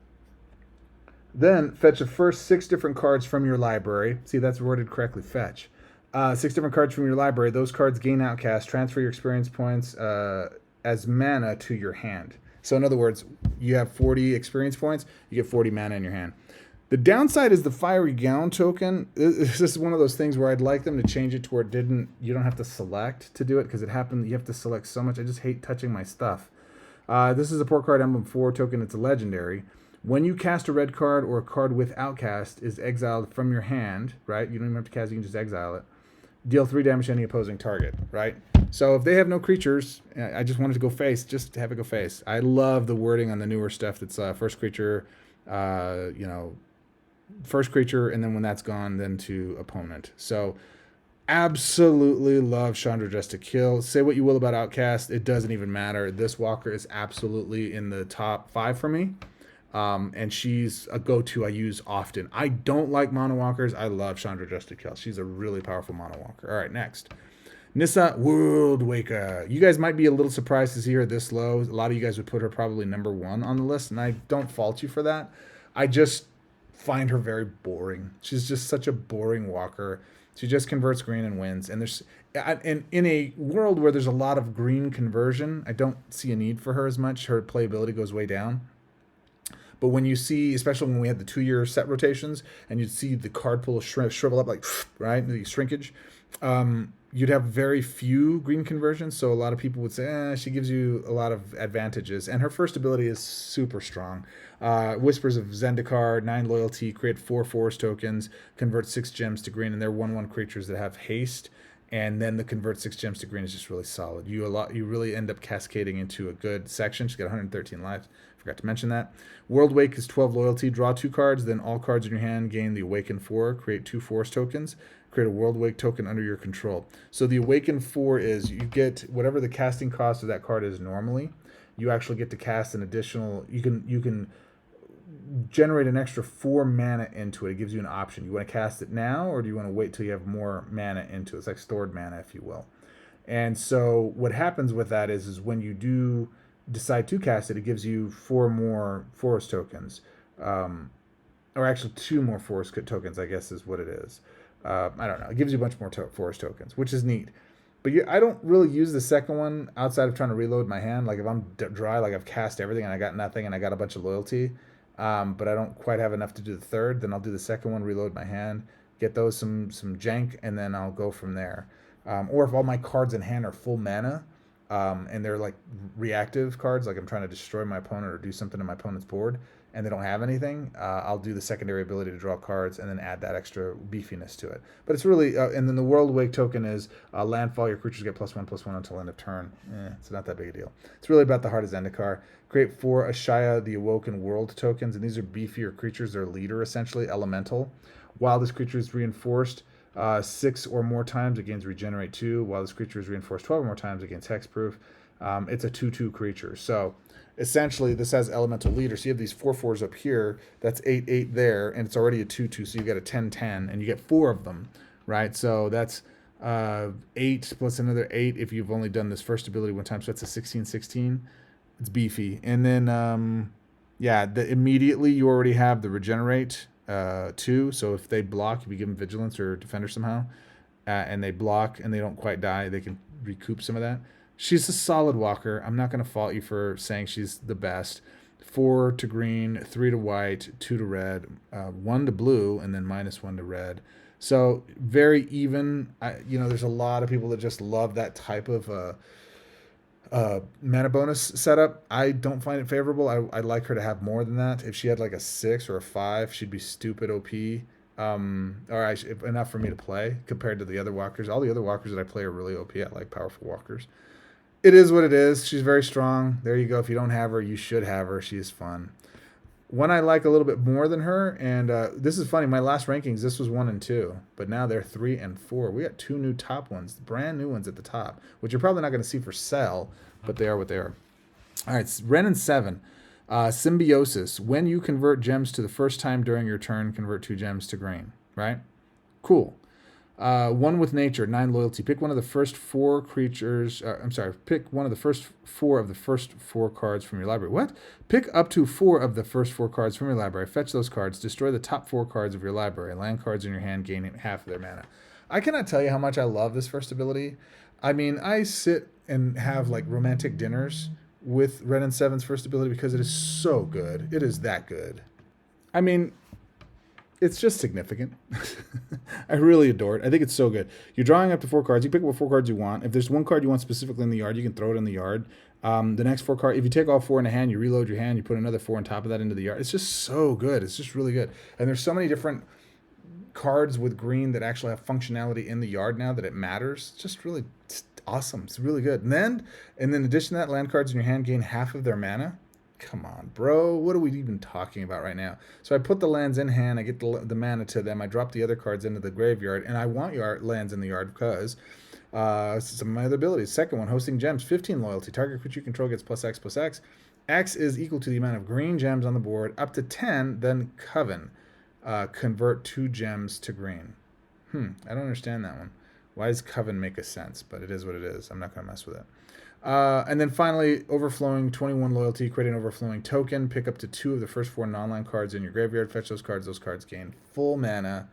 Then fetch the first 6 different cards from your library. See, that's worded correctly, fetch. 6 different cards from your library. Those cards gain Outcast. Transfer your experience points as mana to your hand. So in other words, you have 40 experience points, you get 40 mana in your hand. The downside is the Fiery Gown token. This is one of those things where I'd like them to change it to where you don't have to select to do it, because you have to select so much. I just hate touching my stuff. This is a Port Card Emblem 4 token. It's a legendary. When you cast a red card or a card with Outcast is exiled from your hand, right? You don't even have to cast it, you can just exile it. Deal 3 damage to any opposing target, right? So if they have no creatures, I just wanted to go face, just have it go face. I love the wording on the newer stuff that's first creature, first creature, and then when that's gone, then to opponent. So absolutely love Chandra Dressed to Kill. Say what you will about Outcast, it doesn't even matter. This walker is absolutely in the top 5 for me. And she's a go-to I use often. I don't like mono walkers. I love Chandra Dressed to Kill. She's a really powerful mono walker. All right, next. Nissa Worldwaker. You guys might be a little surprised to see her this low. A lot of you guys would put her probably number 1 on the list, and I don't fault you for that. I just find her very boring. She's just such a boring walker. She just converts green and wins. And in a world where there's a lot of green conversion, I don't see a need for her as much. Her playability goes way down. But when you see, especially when we had the 2-year set rotations, and you'd see the card pool shrivel up, like, right, the shrinkage, you'd have very few green conversions. So a lot of people would say, she gives you a lot of advantages. And her first ability is super strong. Whispers of Zendikar, 9 loyalty, create 4 forest tokens, convert 6 gems to green, and they're 1/1 creatures that have haste. And then the convert 6 gems to green is just really solid. You really end up cascading into a good section. She's got 113 lives. Forgot to mention that. Worldwake is 12 loyalty. Draw 2 cards. Then all cards in your hand gain the Awaken 4. Create 2 force tokens. Create a Worldwake token under your control. So the Awaken 4 is you get whatever the casting cost of that card is normally. You actually get to cast an additional. You can generate an extra 4 mana into it. It gives you an option. You want to cast it now, or do you want to wait till you have more mana into it? It's like stored mana, if you will. And so what happens with that is when you do decide to cast it, it gives you 4 more forest tokens. Or actually 2 more forest tokens, I guess is what it is. I don't know. It gives you a bunch more forest tokens, which is neat. But I don't really use the second one outside of trying to reload my hand. Like if I'm dry, like I've cast everything and I got nothing and I got a bunch of loyalty, but I don't quite have enough to do the third, then I'll do the second one, reload my hand, get those some jank, and then I'll go from there. Or if all my cards in hand are full mana, and they're like reactive cards, like I'm trying to destroy my opponent or do something to my opponent's board, and they don't have anything, I'll do the secondary ability to draw cards and then add that extra beefiness to it. But it's really, and then the World Wake token is landfall, your creatures get +1/+1 until end of turn. It's not that big a deal. It's really about the Heart of Zendikar. Create 4 Ashaya, the Awoken World tokens, and these are beefier creatures. They're leader, essentially, elemental. While this creature is reinforced 6 or more times, it gains Regenerate 2. While this creature is reinforced 12 or more times, it gains Hexproof. It's a 2/2 creature. So essentially, this has elemental leader. So you have these 4/4s up here. That's 8/8 there, and it's already a 2/2. So you get a 10/10, and you get 4 of them, right? So that's 8 plus another 8 if you've only done this first ability one time. So that's a 16/16. It's beefy. And then, yeah, immediately you already have the Regenerate 2. So if they block, if you give them Vigilance or Defender somehow, and they block and they don't quite die, they can recoup some of that. She's a solid walker. I'm not going to fault you for saying she's the best. 4 to green, 3 to white, 2 to red, 1 to blue, and then -1 to red. So very even. There's a lot of people that just love that type of mana bonus setup. I don't find it favorable. I'd like her to have more than that. If she had like a 6 or a 5, she'd be stupid OP. Enough for me to play compared to the other walkers. All the other walkers that I play are really OP. I like powerful walkers. It is what it is. She's very strong. There you go. If you don't have her, you should have her. She is fun. One I like a little bit more than her, and this is funny. My last rankings, this was 1 and 2, but now they're 3 and 4. We got 2 new top ones, brand new ones at the top, which you're probably not going to see for sale, but they are what they are. All right, Ren and 7. Symbiosis. When you convert gems to the first time during your turn, convert 2 gems to green, right? Cool. 1 with nature, 9 loyalty. Pick one of the first 4 creatures. Pick one of the first 4 of the first 4 cards from your library. What? Pick up to 4 of the first 4 cards from your library. Fetch those cards. Destroy the top 4 cards of your library. Land cards in your hand gain half of their mana. I cannot tell you how much I love this first ability. I mean, I sit and have like romantic dinners with Ren and 7's first ability because it is so good. It is that good. I mean, it's just significant. I really adore it. I think it's so good. You're drawing up to 4 cards. You pick what 4 cards you want. If there's 1 card you want specifically in the yard, you can throw it in the yard. The next 4 cards, if you take all 4 in a hand, you reload your hand, you put another 4 on top of that into the yard. It's just so good. It's just really good. And there's so many different cards with green that actually have functionality in the yard now that it matters. It's just really awesome. It's really good. And then in addition to that, land cards in your hand gain half of their mana. Come on, bro. What are we even talking about right now? So I put the lands in hand. I get the mana to them. I drop the other cards into the graveyard. And I want lands in the yard because some of my other abilities. Second one, hosting gems. 15 loyalty. Target creature you control gets +X/+X. X is equal to the amount of green gems on the board. Up to 10, then Coven. Convert 2 gems to green. I don't understand that one. Why does Coven make a sense? But it is what it is. I'm not going to mess with it. And then finally, Overflowing, 21 loyalty, create an Overflowing token, pick up to 2 of the first 4 non-land cards in your graveyard, fetch those cards gain full mana.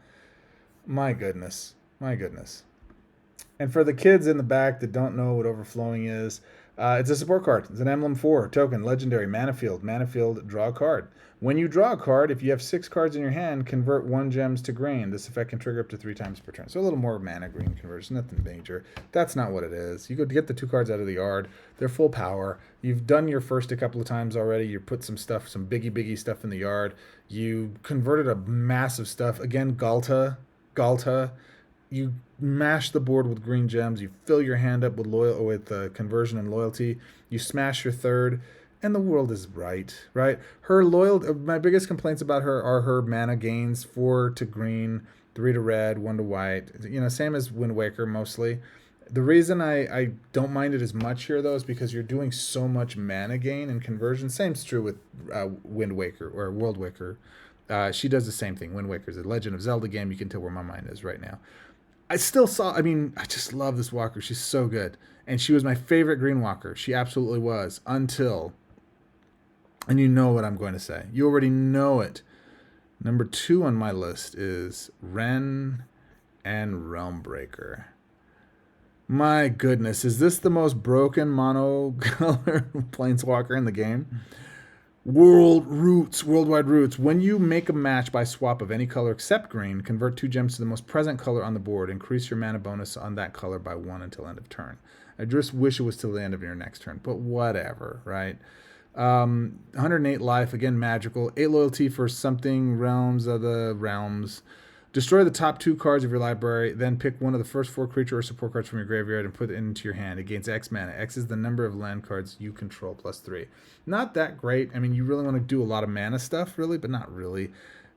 My goodness. My goodness. And for the kids in the back that don't know what Overflowing is, it's a support card. It's an Emblem 4 token, legendary, mana field, draw a card. When you draw a card, if you have 6 cards in your hand, convert 1 gems to green. This effect can trigger up to 3 times per turn. So a little more mana green conversion, nothing major. That's not what it is. You go to get the 2 cards out of the yard. They're full power. You've done your first a couple of times already. You put some stuff, some biggie stuff in the yard. You converted a massive stuff. Again, Galta. You mash the board with green gems. You fill your hand up with conversion and loyalty. You smash your third. And the world is right? Her my biggest complaints about her are her mana gains, 4 to green, 3 to red, 1 to white. Same as Wind Waker mostly. The reason I don't mind it as much here, though, is because you're doing so much mana gain and conversion. Same's true with Wind Waker or World Waker. She does the same thing. Wind Waker's a Legend of Zelda game. You can tell where my mind is right now. I just love this walker. She's so good. And she was my favorite green walker. She absolutely was until... And you know what I'm going to say. You already know it. Number 2 on my list is Ren and Realmbreaker. My goodness, is this the most broken mono color Planeswalker in the game? Worldwide roots. When you make a match by swap of any color except green, convert 2 gems to the most present color on the board. Increase your mana bonus on that color by 1 until end of turn. I just wish it was till the end of your next turn, but whatever, right? 108 life, again magical. 8 loyalty for something realms of the realms. Destroy the top 2 cards of your library, then pick one of the first 4 creature or support cards from your graveyard and put it into your hand. It gains X mana. X is the number of land cards you control plus 3. Not that great. I mean, you really want to do a lot of mana stuff, really, but not really.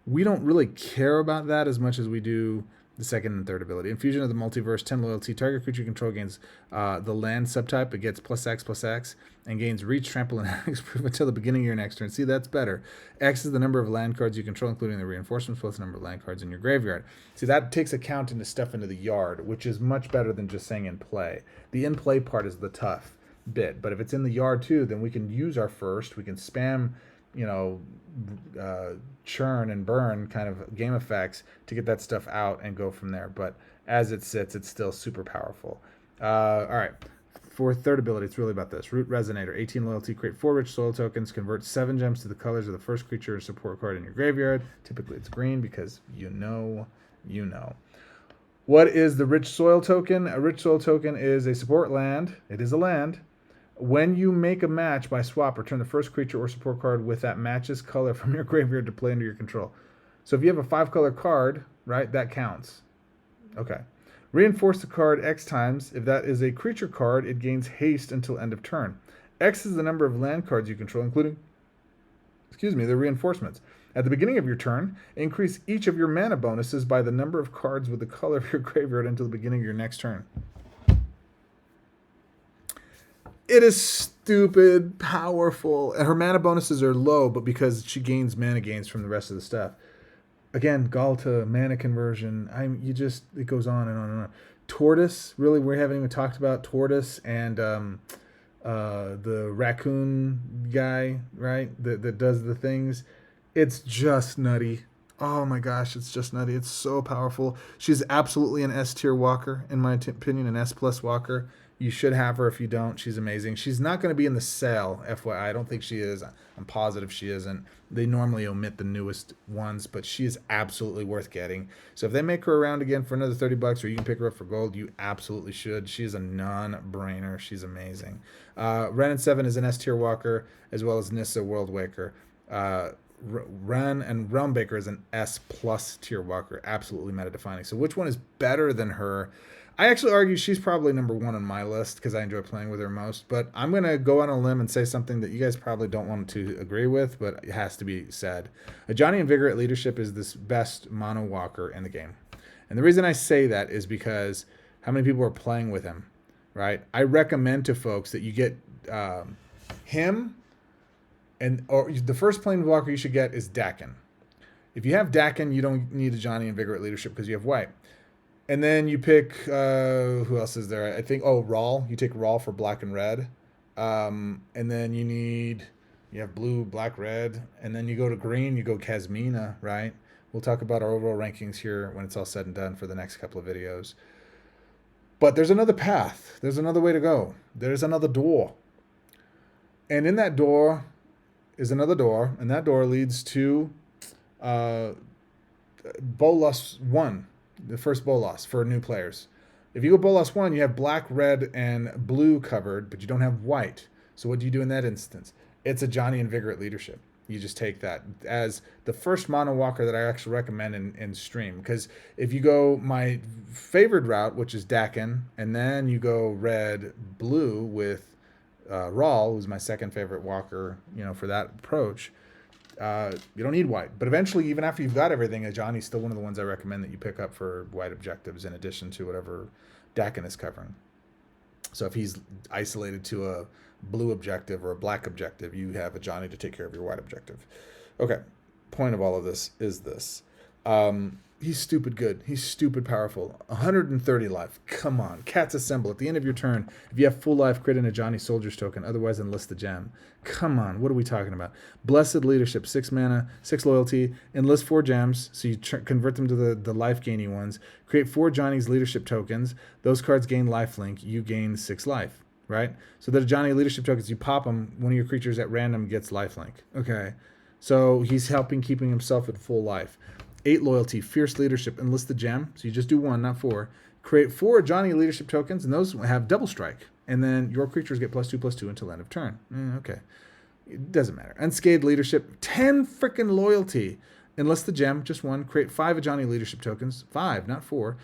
We don't really care about that as much as we do the second and third ability. Infusion of the Multiverse, 10 loyalty. Target creature you control gains the land subtype. It gets +X and gains reach, trample, and hexproof until the beginning of your next turn. See, that's better. X is the number of land cards you control, including the reinforcements, plus the number of land cards in your graveyard. See, that takes account into stuff into the yard, which is much better than just saying in play. The in play part is the tough bit, but if it's in the yard too, then we can use our first. We can spam, churn and burn kind of game effects to get that stuff out and go from there. But as it sits, it's still super powerful. All right. For third ability, it's really about this. Root Resonator, 18 loyalty, create 4 rich soil tokens, convert 7 gems to the colors of the first creature or support card in your graveyard. Typically it's green because you know. What is the rich soil token? A rich soil token is a support land. It is a land. When you make a match by swap, return the first creature or support card with that match's color from your graveyard to play under your control. So if you have a 5-color card, right, that counts. Okay. Reinforce the card X times. If that is a creature card, it gains haste until end of turn. X is the number of land cards you control, including, the reinforcements. At the beginning of your turn, increase each of your mana bonuses by the number of cards with the color of your graveyard until the beginning of your next turn. It is stupid powerful. And her mana bonuses are low, but because she gains mana gains from the rest of the stuff. Again, Galta, mana conversion. It goes on and on and on. Tortoise, really, we haven't even talked about Tortoise and the raccoon guy, right? That does the things. It's just nutty. Oh my gosh, it's just nutty. It's so powerful. She's absolutely an S tier walker, in my opinion, an S plus walker. You should have her if you don't. She's amazing. She's not going to be in the sale, FYI. I don't think she is. I'm positive she isn't. They normally omit the newest ones, but she is absolutely worth getting. So if they make her around again for another $30, or you can pick her up for gold, you absolutely should. She's a non-brainer. She's amazing. Ren and 7 is an S tier walker, as well as Nissa World Waker. Ren and Realm Baker is an S plus tier walker, absolutely meta defining. So which one is better than her? I actually argue she's probably number 1 on my list because I enjoy playing with her most, but I'm going to go on a limb and say something that you guys probably don't want to agree with, but it has to be said. Johnny Invigorate Leadership is this best mono walker in the game. And the reason I say that is because how many people are playing with him, right? I recommend to folks that you get him, or the first Planeswalker you should get is Dakin. If you have Dakin, you don't need a Johnny Invigorate Leadership because you have white. And then you pick, who else is there? I think, Rawl. You take Rawl for black and red. And then you have blue, black, red. And then you go to green, you go Kasmina, right? We'll talk about our overall rankings here when it's all said and done for the next couple of videos. But there's another path. There's another way to go. There's another door. And in that door is another door. And that door leads to Bolas 1. The first Bolas for new players. If you go Bolas 1, you have black, red, and blue covered, but you don't have white. So what do you do in that instance? It's a Johnny Invigorate Leadership. You just take that as the first mono walker that I actually recommend in stream. Because if you go my favored route, which is Dakin, and then you go red, blue with Rawl, who's my second favorite walker, for that approach, you don't need white. But eventually, even after you've got everything, Johnny's still one of the ones I recommend that you pick up for white objectives in addition to whatever Dakin is covering. So if he's isolated to a blue objective or a black objective, you have a Johnny to take care of your white objective. Okay, point of all of this is this. He's stupid good. He's stupid powerful. 130 life. Come on. Cats Assemble. At the end of your turn, if you have full life, crit in a Johnny Soldier's token. Otherwise, enlist the gem. Come on. What are we talking about? Blessed Leadership. 6 mana, 6 loyalty. Enlist 4 gems. So you convert them to the life gainy ones. Create 4 Johnny's Leadership tokens. Those cards gain lifelink. You gain 6 life. Right? So the Johnny Leadership tokens, you pop them. One of your creatures at random gets lifelink. Okay. So he's helping keeping himself at full life. 8 loyalty, fierce leadership, enlist the gem. So you just do 1, not 4. Create 4 Johnny leadership tokens, and those have double strike. And then your creatures get +2/+2 until end of turn. Okay. It doesn't matter. Unscathed leadership, 10 freaking loyalty. Enlist the gem, just 1. Create 5 Johnny leadership tokens. 5, not 4.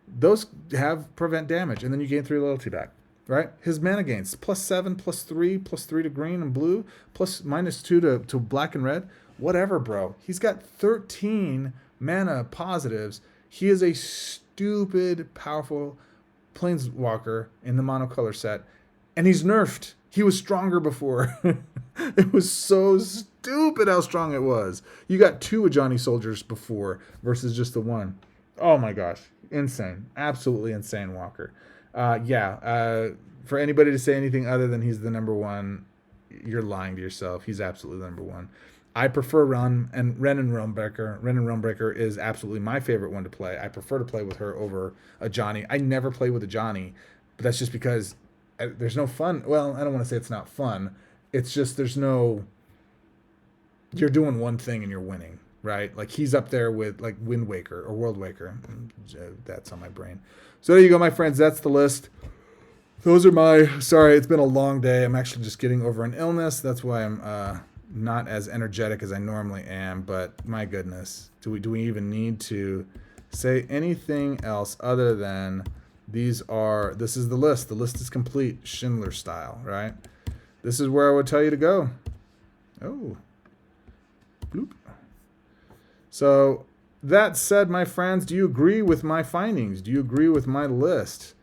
Those have prevent damage, and then you gain 3 loyalty back. Right? His mana gains, +7, +3 to green and blue, -2 to black and red. Whatever, bro. He's got 13 mana positives. He is a stupid, powerful Planeswalker in the monocolor set. And he's nerfed. He was stronger before. It was so stupid how strong it was. You got 2 Johnny Soldiers before versus just the 1. Oh my gosh. Insane. Absolutely insane, Walker. For anybody to say anything other than he's the number 1, you're lying to yourself. He's absolutely the number 1. I prefer Ren and Realmbreaker. Ren and Realmbreaker is absolutely my favorite one to play. I prefer to play with her over a Johnny. I never play with a Johnny, but that's just because there's no fun. Well, I don't want to say it's not fun. It's just you're doing one thing and you're winning, right? Like he's up there with like Wind Waker or World Waker. That's on my brain. So there you go, my friends. That's the list. Those are sorry, it's been a long day. I'm actually just getting over an illness. That's why I'm not as energetic as I normally am, but my goodness, do we even need to say anything else other than this is the list. The list is complete, Schindler style, right? This is where I would tell you to go. Oh. Bloop. So that said, my friends, do you agree with my findings? Do you agree with my list?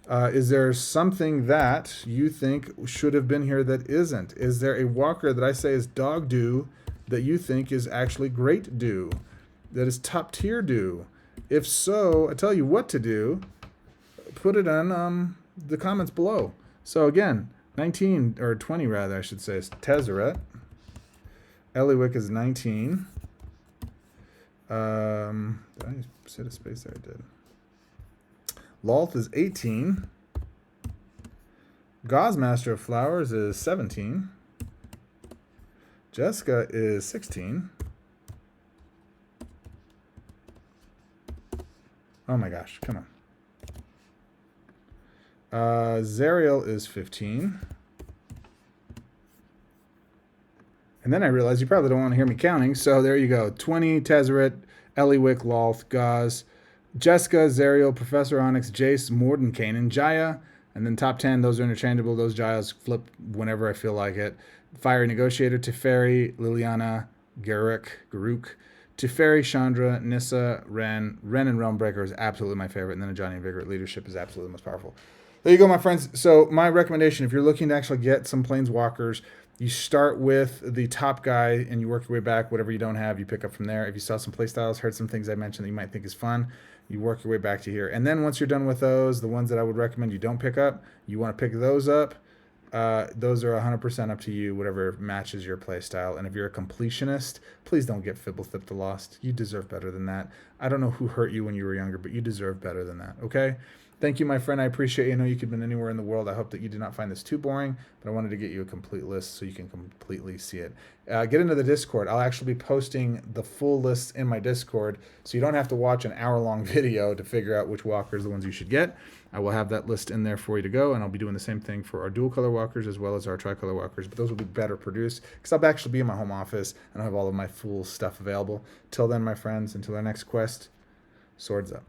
Is there something that you think should have been here that isn't? Is there a Walker that I say is dog do that you think is actually great do? That is top tier do? If so, I tell you what to do. Put it in the comments below. So again, 19, or 20 rather, I should say, is Tezzeret. Eliwick is 19. Did I set a space there? I did. Lolth is 18. Goz Master of Flowers is 17. Jessica is 16. Oh my gosh, come on. Zariel is 15. And then I realized you probably don't want to hear me counting, so there you go. 20, Tezzeret, Eliwick, Lolth, Goz, Jessica, Zariel, Professor Onyx, Jace, Mordenkainen, Jaya, and then top 10, those are interchangeable. Those Jayas flip whenever I feel like it. Fiery Negotiator, Teferi, Liliana, Garuk, Teferi, Chandra, Nissa, Ren and Realmbreaker is absolutely my favorite, and then a Johnny Invigorate Leadership is absolutely the most powerful. There you go, my friends. So my recommendation, if you're looking to actually get some Planeswalkers, you start with the top guy and you work your way back. Whatever you don't have, you pick up from there. If you saw some playstyles, heard some things I mentioned that you might think is fun, you work your way back to here. And then once you're done with those, the ones that I would recommend you don't pick up, you want to pick those up. Those are 100% up to you, whatever matches your playstyle. And if you're a completionist, please don't get Fibblethip the Lost. You deserve better than that. I don't know who hurt you when you were younger, but you deserve better than that, okay? Thank you, my friend. I appreciate you. I know you could have been anywhere in the world. I hope that you did not find this too boring, but I wanted to get you a complete list so you can completely see it. Get into the Discord. I'll actually be posting the full list in my Discord, so you don't have to watch an hour-long video to figure out which walkers are the ones you should get. I will have that list in there for you to go, and I'll be doing the same thing for our dual-color walkers as well as our tricolor walkers, but those will be better produced because I'll actually be in my home office and I'll have all of my full stuff available. Till then, my friends, until our next quest, swords up.